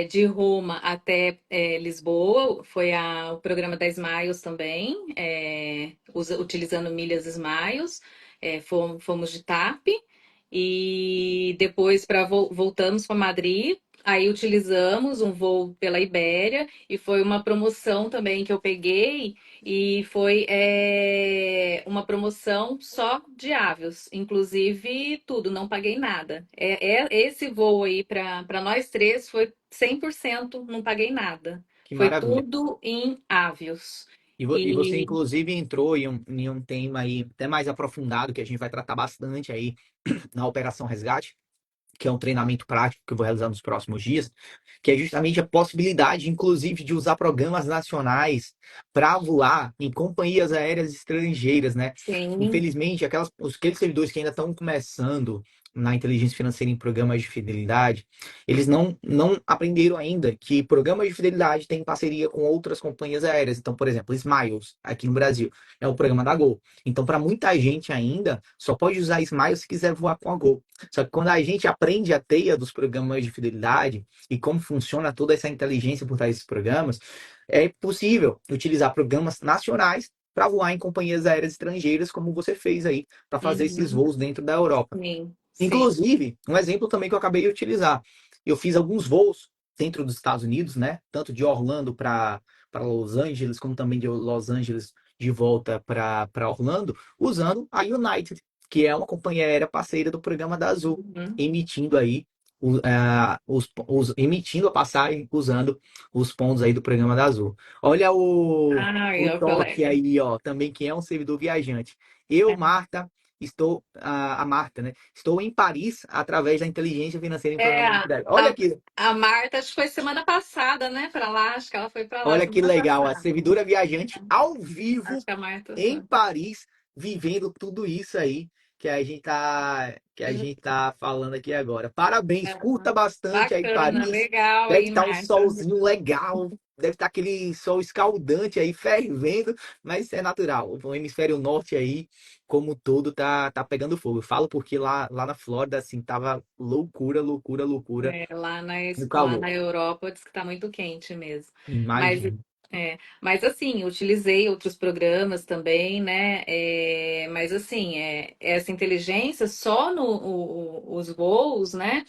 De Roma até Lisboa, foi o programa da Smiles também, utilizando milhas Smiles. Fomos de TAP e depois voltamos para Madrid. Aí utilizamos um voo pela Ibéria e foi uma promoção também que eu peguei e foi uma promoção só de Avios, inclusive tudo, não paguei nada. Esse voo aí para nós três foi 100%, não paguei nada. Que Foi maravilha. tudo em Avios. E você, E inclusive, entrou em um tema aí até mais aprofundado, que a gente vai tratar bastante aí na Operação Resgate, que é um treinamento prático que eu vou realizar nos próximos dias, que é justamente a possibilidade, inclusive, de usar programas nacionais para voar em companhias aéreas estrangeiras, né? sim, Infelizmente, aqueles servidores que ainda estão começando na inteligência financeira em programas de fidelidade, eles não aprenderam ainda que programas de fidelidade têm parceria com outras companhias aéreas. Então, por exemplo, Smiles, aqui no Brasil, é o programa da Gol. Então, para muita gente ainda, só pode usar Smiles se quiser voar com a Gol. Só que quando a gente aprende a teia dos programas de fidelidade e como funciona toda essa inteligência por trás desses programas, é possível utilizar programas nacionais para voar em companhias aéreas estrangeiras, como você fez aí, para fazer esses uhum, voos dentro da Europa. sim, sim, Inclusive, um exemplo também que eu acabei de utilizar. Eu fiz alguns voos dentro dos Estados Unidos, né? Tanto de Orlando para Los Angeles, como também de Los Angeles de volta para Orlando, usando a United, que é uma companhia aérea parceira do programa da Azul, uhum. emitindo aí emitindo a passagem usando os pontos aí do programa da Azul. Olha Ai, o ó, toque colega. aí, ó, também que é um servidor viajante. Eu, Marta, estou a Marta, né? Estou em Paris através da inteligência financeira em É, programa de a, cidade. a, a Marta, acho que foi semana passada, né, para lá. Acho que ela foi para lá Olha que semana legal, a passada. servidora viajante ao Acho vivo que a Marta em foi. Paris, vivendo tudo isso aí que a gente tá falando aqui agora. Parabéns, curta Aham. bastante aí Bacana, Paris. legal, Deve hein, estar um Marta? solzinho legal, deve estar aquele sol escaldante aí, fervendo, mas é natural. O hemisfério norte aí, como todo, tá pegando fogo. Eu falo porque lá na Flórida, assim, tava loucura, loucura, loucura no Lá calor. na Europa diz que está muito quente mesmo. Mas, Imagina. mas assim, utilizei outros programas também, né? Mas assim, essa inteligência só no os voos, né?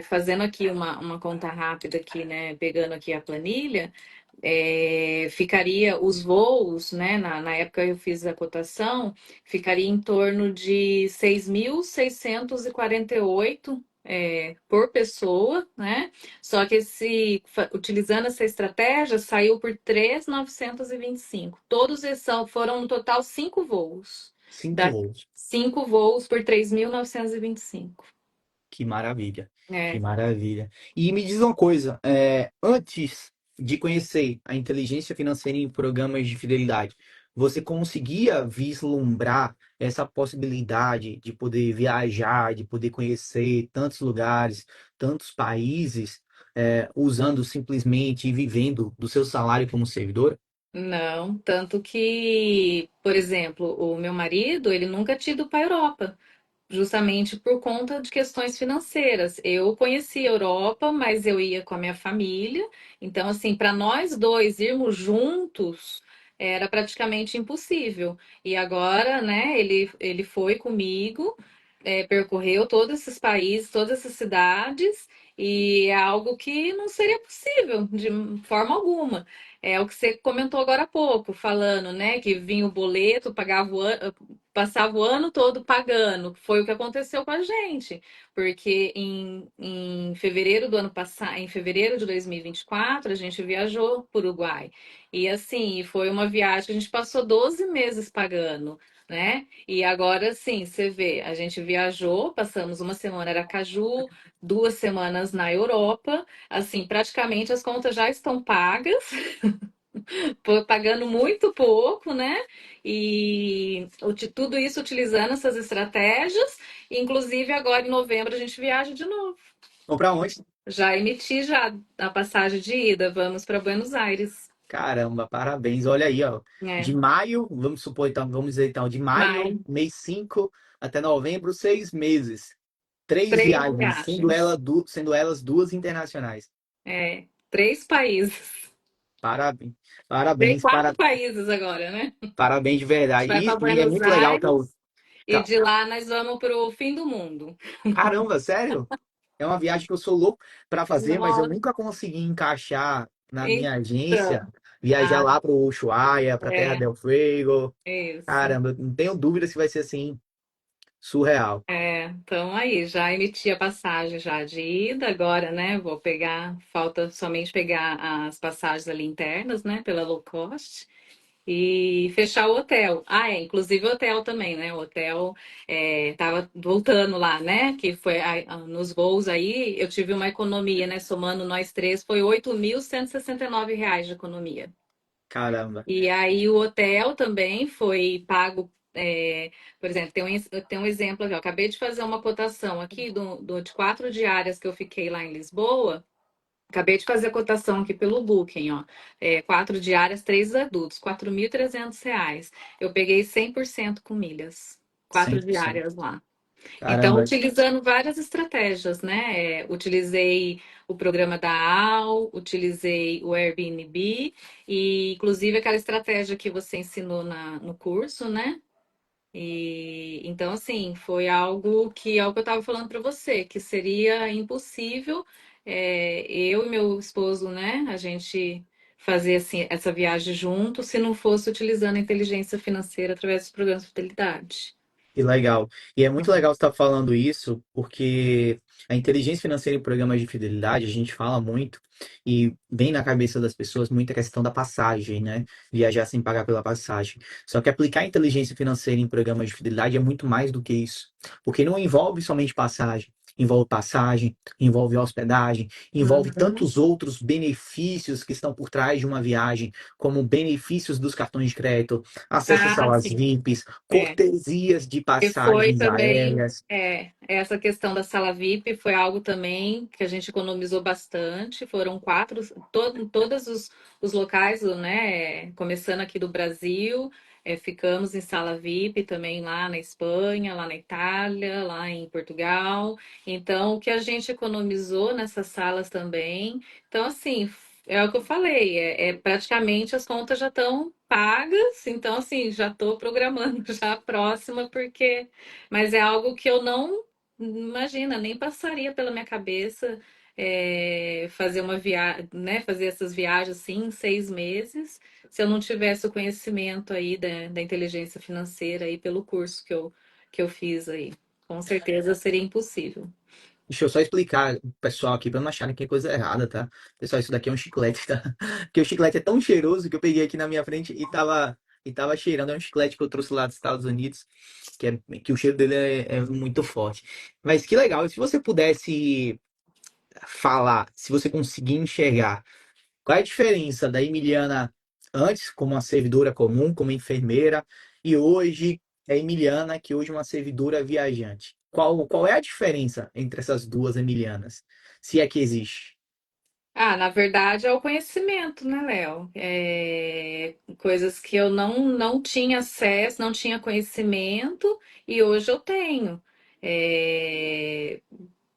Fazendo aqui uma conta rápida aqui, né? Pegando aqui a planilha. Ficaria os voos, né? Na época eu fiz a cotação, ficaria em torno de 6.648 por pessoa, né? Só que utilizando essa estratégia, saiu por 3.925. Todos esses foram no total 5 voos. Cinco Da, voos. 5 voos por 3.925. Que maravilha, que É. maravilha. E me diz uma coisa, antes de conhecer a inteligência financeira em programas de fidelidade, você conseguia vislumbrar essa possibilidade de poder viajar, de poder conhecer tantos lugares, tantos países, usando simplesmente e vivendo do seu salário como servidora? Não, tanto que, por exemplo, o meu marido, ele nunca tinha ido para a Europa, justamente por conta de questões financeiras. Eu conheci a Europa, mas eu ia com a minha família. Então, assim, para nós dois irmos juntos era praticamente impossível. E agora, né, ele foi comigo, percorreu todos esses países, todas essas cidades, e é algo que não seria possível de forma alguma. É o que você comentou agora há pouco, falando, né, que vinha o boleto, pagava passava o ano todo pagando. Foi o que aconteceu com a gente, porque em fevereiro do ano passado, em fevereiro de 2024, a gente viajou para o Uruguai. E assim, foi uma viagem que a gente passou 12 meses pagando, né? E agora sim, você vê, a gente viajou, passamos uma semana em Aracaju, 2 semanas na Europa, assim, praticamente as contas já estão pagas, pagando muito pouco, né? E tudo isso utilizando essas estratégias. Inclusive, agora em novembro a gente viaja de novo. Ou para onde? Já emiti já a passagem de ida, vamos para Buenos Aires. Caramba, parabéns. Olha aí, ó. De É, maio, vamos supor então, vamos dizer então, de maio, mas mês 5 até novembro, 6 meses. Três 3 viagens, viagens. sendo elas duas internacionais. 3 países. Parabéns, Tem parabéns, 4 países agora, né? parabéns de A gente verdade. vai para E é Buenos muito legal que Aires e ca- de lá nós vamos para o fim do mundo. caramba, sério? É uma viagem que eu sou louco para fazer, mas eu Nossa, nunca consegui encaixar na minha agência, então. viajar Ah, lá para o Ushuaia, para Terra é, del Fuego. isso. Caramba, eu não tenho dúvida se vai ser assim, surreal. Então aí, já emiti a passagem já de ida, agora, né? Vou pegar, falta somente pegar as passagens ali internas, né? Pela low cost e fechar o hotel. Inclusive o hotel também, né? O hotel tava voltando lá, né? Que foi nos voos aí, eu tive uma economia, né? Somando nós três, foi R$ 8.169 de economia. Caramba, E aí o hotel também foi pago. Por exemplo, tem um exemplo aqui. Eu acabei de fazer uma cotação aqui de 4 diárias que eu fiquei lá em Lisboa. Acabei de fazer a cotação aqui pelo Booking, ó. 4 diárias, 3 adultos, R$ 4.300. Eu peguei 100% com milhas. Quatro 100%. diárias lá. Então, Caramba, utilizando várias estratégias, né? Utilizei o programa da AL, utilizei o Airbnb e, inclusive, aquela estratégia que você ensinou no curso, né? E então, assim, foi algo que é o que eu estava falando para você, que seria impossível eu e meu esposo, né? A gente fazer assim essa viagem junto se não fosse utilizando a inteligência financeira através dos programas de fidelidade. que legal. E é muito legal você estar falando isso, porque a inteligência financeira em programas de fidelidade, a gente fala muito, e vem na cabeça das pessoas muita questão da passagem, né? Viajar sem pagar pela passagem. Só que aplicar inteligência financeira em programas de fidelidade é muito mais do que isso. Porque não envolve somente passagem, envolve hospedagem, envolve Uhum. tantos outros benefícios que estão por trás de uma viagem, como benefícios dos cartões de crédito, acesso às Ah, salas sim. VIPs, É. cortesias de E foi passagens também, aéreas. essa questão da sala VIP foi algo também que a gente economizou bastante. Foram quatro, todos os locais, né? Começando aqui do Brasil, ficamos em sala VIP também lá na Espanha, lá na Itália, lá em Portugal. Então, o que a gente economizou nessas salas também. Então, assim, é o que eu falei, praticamente as contas já estão pagas, então assim, já estou programando já a próxima, porque. Mas é algo que eu não, imagina, nem passaria pela minha cabeça fazer uma viagem, né? Fazer essas viagens assim em 6 meses, se eu não tivesse o conhecimento aí da inteligência financeira aí pelo curso que eu fiz aí. Com certeza seria impossível. Deixa eu só explicar pro pessoal aqui para não acharem que é coisa errada, tá? Pessoal, isso daqui é um chiclete, tá? Porque o chiclete é tão cheiroso que eu peguei aqui na minha frente e tava cheirando. É um chiclete que eu trouxe lá dos Estados Unidos, que o cheiro dele é muito forte. Mas que legal, e se você pudesse falar, se você conseguir enxergar, qual é a diferença da Emiliana antes, como uma servidora comum, como enfermeira, e hoje a Emiliana, que hoje é uma servidora viajante? Qual é a diferença entre essas duas Emilianas? Se é que existe. Ah, na verdade é o conhecimento, né, Léo? Coisas que eu não tinha acesso, não tinha conhecimento e hoje eu tenho. É,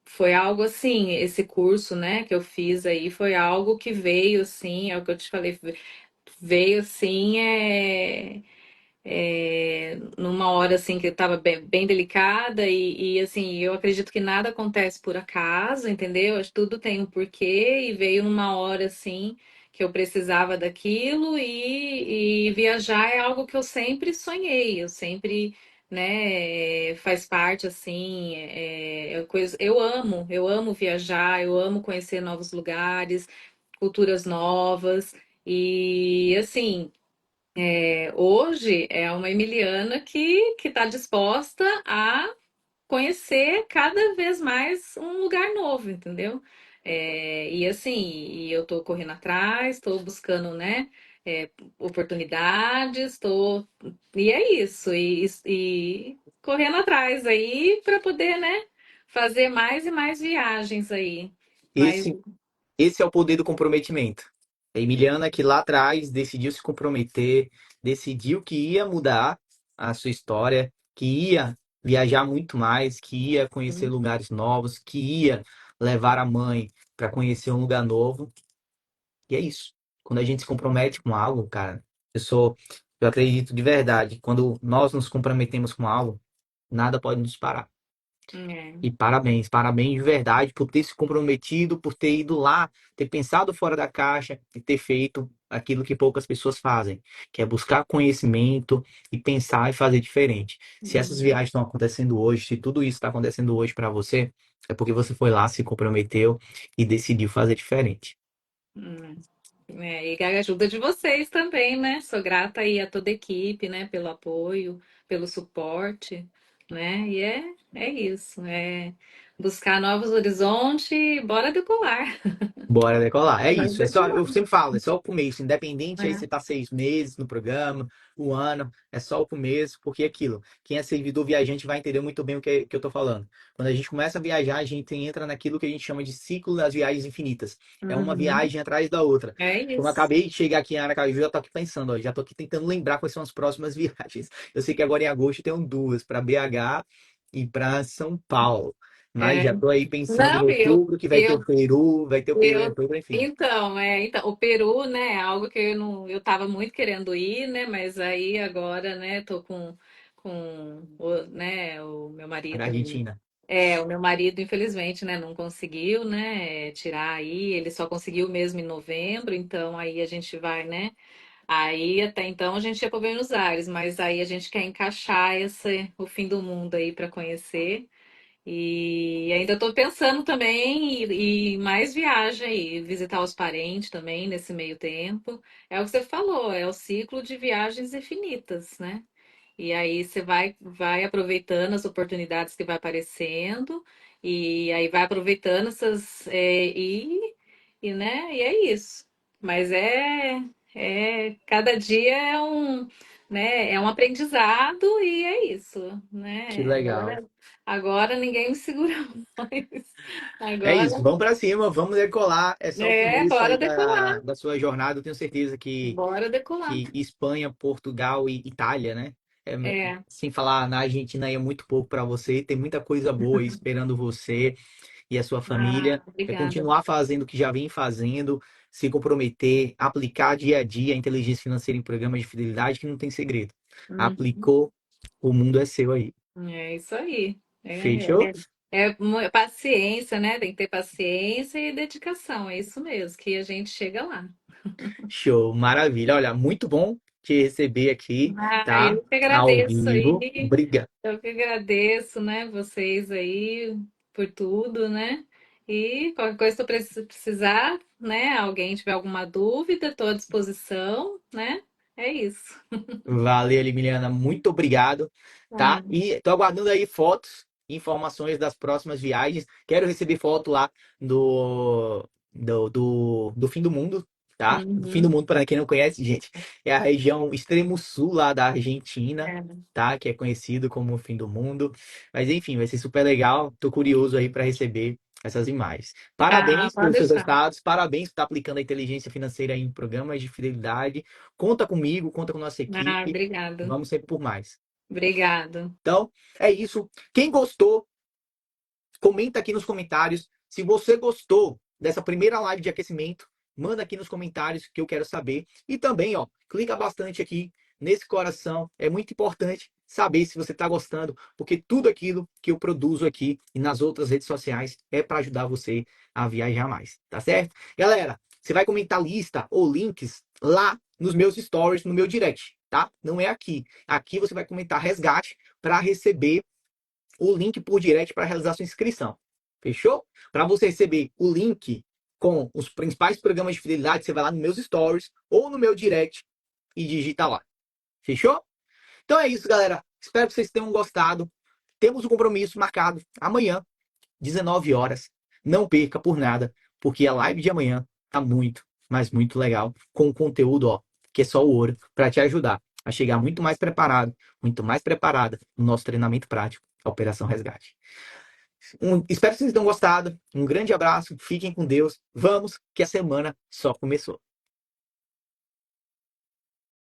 Foi algo assim, esse curso, né, que eu fiz aí foi algo que veio assim, é o que eu te falei, veio assim, numa hora assim que estava bem delicada assim, eu acredito que nada acontece por acaso, entendeu? Acho que tudo tem um porquê e veio numa hora assim que eu precisava daquilo e viajar é algo que eu sempre sonhei, eu sempre, né, faz parte assim, eu amo viajar, eu amo conhecer novos lugares, culturas novas e assim hoje é uma Emiliana que está disposta a conhecer cada vez mais um lugar novo, entendeu? E assim, e eu estou correndo atrás, estou buscando, né, oportunidades, e é isso, e correndo atrás aí para poder, né, fazer mais e mais viagens aí. Mas Esse, esse é o poder do comprometimento. A Emiliana que lá atrás decidiu se comprometer, decidiu que ia mudar a sua história, que ia viajar muito mais, que ia conhecer lugares novos, que ia levar a mãe para conhecer um lugar novo. E é isso. Quando a gente se compromete com algo, cara, eu acredito de verdade, quando nós nos comprometemos com algo, nada pode nos parar. é, E parabéns, parabéns de verdade por ter se comprometido, por ter ido lá, ter pensado fora da caixa e ter feito aquilo que poucas pessoas fazem, que é buscar conhecimento e pensar e fazer diferente. Se essas uhum, viagens estão acontecendo hoje, se tudo isso está acontecendo hoje para você, é porque você foi lá, se comprometeu e decidiu fazer diferente. uhum. E com a ajuda de vocês também, né? Sou grata aí a toda a equipe, né? Pelo apoio, pelo suporte, né? É isso, é buscar novos horizontes e bora decolar. Bora decolar. É Vai isso. É só, eu decolar. sempre falo, é só o começo. Independente aí É. você tá 6 meses no programa, um ano, é só o começo, porque é aquilo. Quem é servidor viajante vai entender muito bem que eu tô falando. Quando a gente começa a viajar, a gente entra naquilo que a gente chama de ciclo das viagens infinitas. É uma Uhum. viagem atrás da outra. É Como eu isso. acabei de chegar aqui em Aracaju, já tô aqui pensando, ó, já tô aqui tentando lembrar quais são as próximas viagens. Eu sei que agora em agosto tem duas, para BH e para São Paulo. Mas É. já tô aí pensando em Não, outubro, que eu, vai ter o Peru em eu, outubro, enfim. então, o Peru, né, é algo que eu tava muito querendo ir, né, mas aí agora, né, tô com o meu Na marido. Argentina. O meu marido, infelizmente, né, não conseguiu, né, tirar aí, ele só conseguiu mesmo em novembro, então aí a gente vai, né, aí até então a gente ia para Buenos Aires, mas aí a gente quer encaixar o fim do mundo aí para conhecer, e ainda estou pensando também e mais viagem aí, visitar os parentes também nesse meio tempo, é o que você falou, é o ciclo de viagens infinitas, né? E aí você vai aproveitando as oportunidades que vai aparecendo, e aí vai aproveitando né, e é isso. Mas cada dia é um aprendizado e é isso, Que né? legal. Agora ninguém me segura mais. É Agora isso, vamos pra cima, vamos decolar. É só o começo aí bora decolar, da sua jornada. Eu tenho certeza bora decolar. que Espanha, Portugal e Itália, né? É. Sem falar na Argentina aí é muito pouco para você. Tem muita coisa boa aí esperando você e a sua Ah, família. É obrigada. continuar fazendo o que já vem fazendo, se comprometer, aplicar dia a dia a inteligência financeira em programas de fidelidade que não tem segredo. Uhum. Aplicou, o mundo é seu aí. É isso aí. Fechou? Paciência, né? Tem que ter paciência e dedicação. É isso mesmo, que a gente chega lá. Show, maravilha. Olha, muito bom te receber aqui, tá? Eu que Ao agradeço vivo. aí. Obrigado. Eu que agradeço, né? Vocês aí por tudo, né? E qualquer coisa que eu precisar, né? Alguém tiver alguma dúvida, estou à disposição, né? É isso. Valeu, Emiliana. Muito obrigado, tá? Ah, E tô aguardando aí fotos, informações das próximas viagens. Quero receber foto lá do fim do mundo. tá? O fim do Uhum. mundo, para quem não conhece, gente, é a região extremo sul lá da Argentina, É. tá? Que é conhecido como o fim do mundo. Mas enfim, vai ser super legal. Tô curioso aí para receber essas imagens. Ah, Parabéns pode pelos seus deixar. resultados, parabéns por estar aplicando a inteligência financeira em programas de fidelidade. Conta comigo, conta com nossa Ah, equipe. obrigado. Vamos sempre por mais. Obrigado. Então, é isso. Quem gostou, comenta aqui nos comentários. Se você gostou dessa primeira live de aquecimento, manda aqui nos comentários que eu quero saber. E também, ó, clica bastante aqui nesse coração. É muito importante saber se você está gostando, porque tudo aquilo que eu produzo aqui e nas outras redes sociais é para ajudar você a viajar mais, tá certo? Galera, você vai comentar lista ou links lá nos meus stories, no meu direct, tá? Não é aqui. Aqui você vai comentar resgate para receber o link por direct para realizar sua inscrição. Fechou? Para você receber o link com os principais programas de fidelidade, você vai lá nos meus stories ou no meu direct e digita lá. Fechou? Então é isso, galera. Espero que vocês tenham gostado. Temos um compromisso marcado amanhã, 19 horas. Não perca por nada, porque a live de amanhã tá muito, mas muito legal, com conteúdo, ó, que é só o ouro para te ajudar a chegar muito mais preparado, muito mais preparada no nosso treinamento prático, a Operação Resgate. Espero que vocês tenham gostado. Um grande abraço, fiquem com Deus. Vamos, que a semana só começou.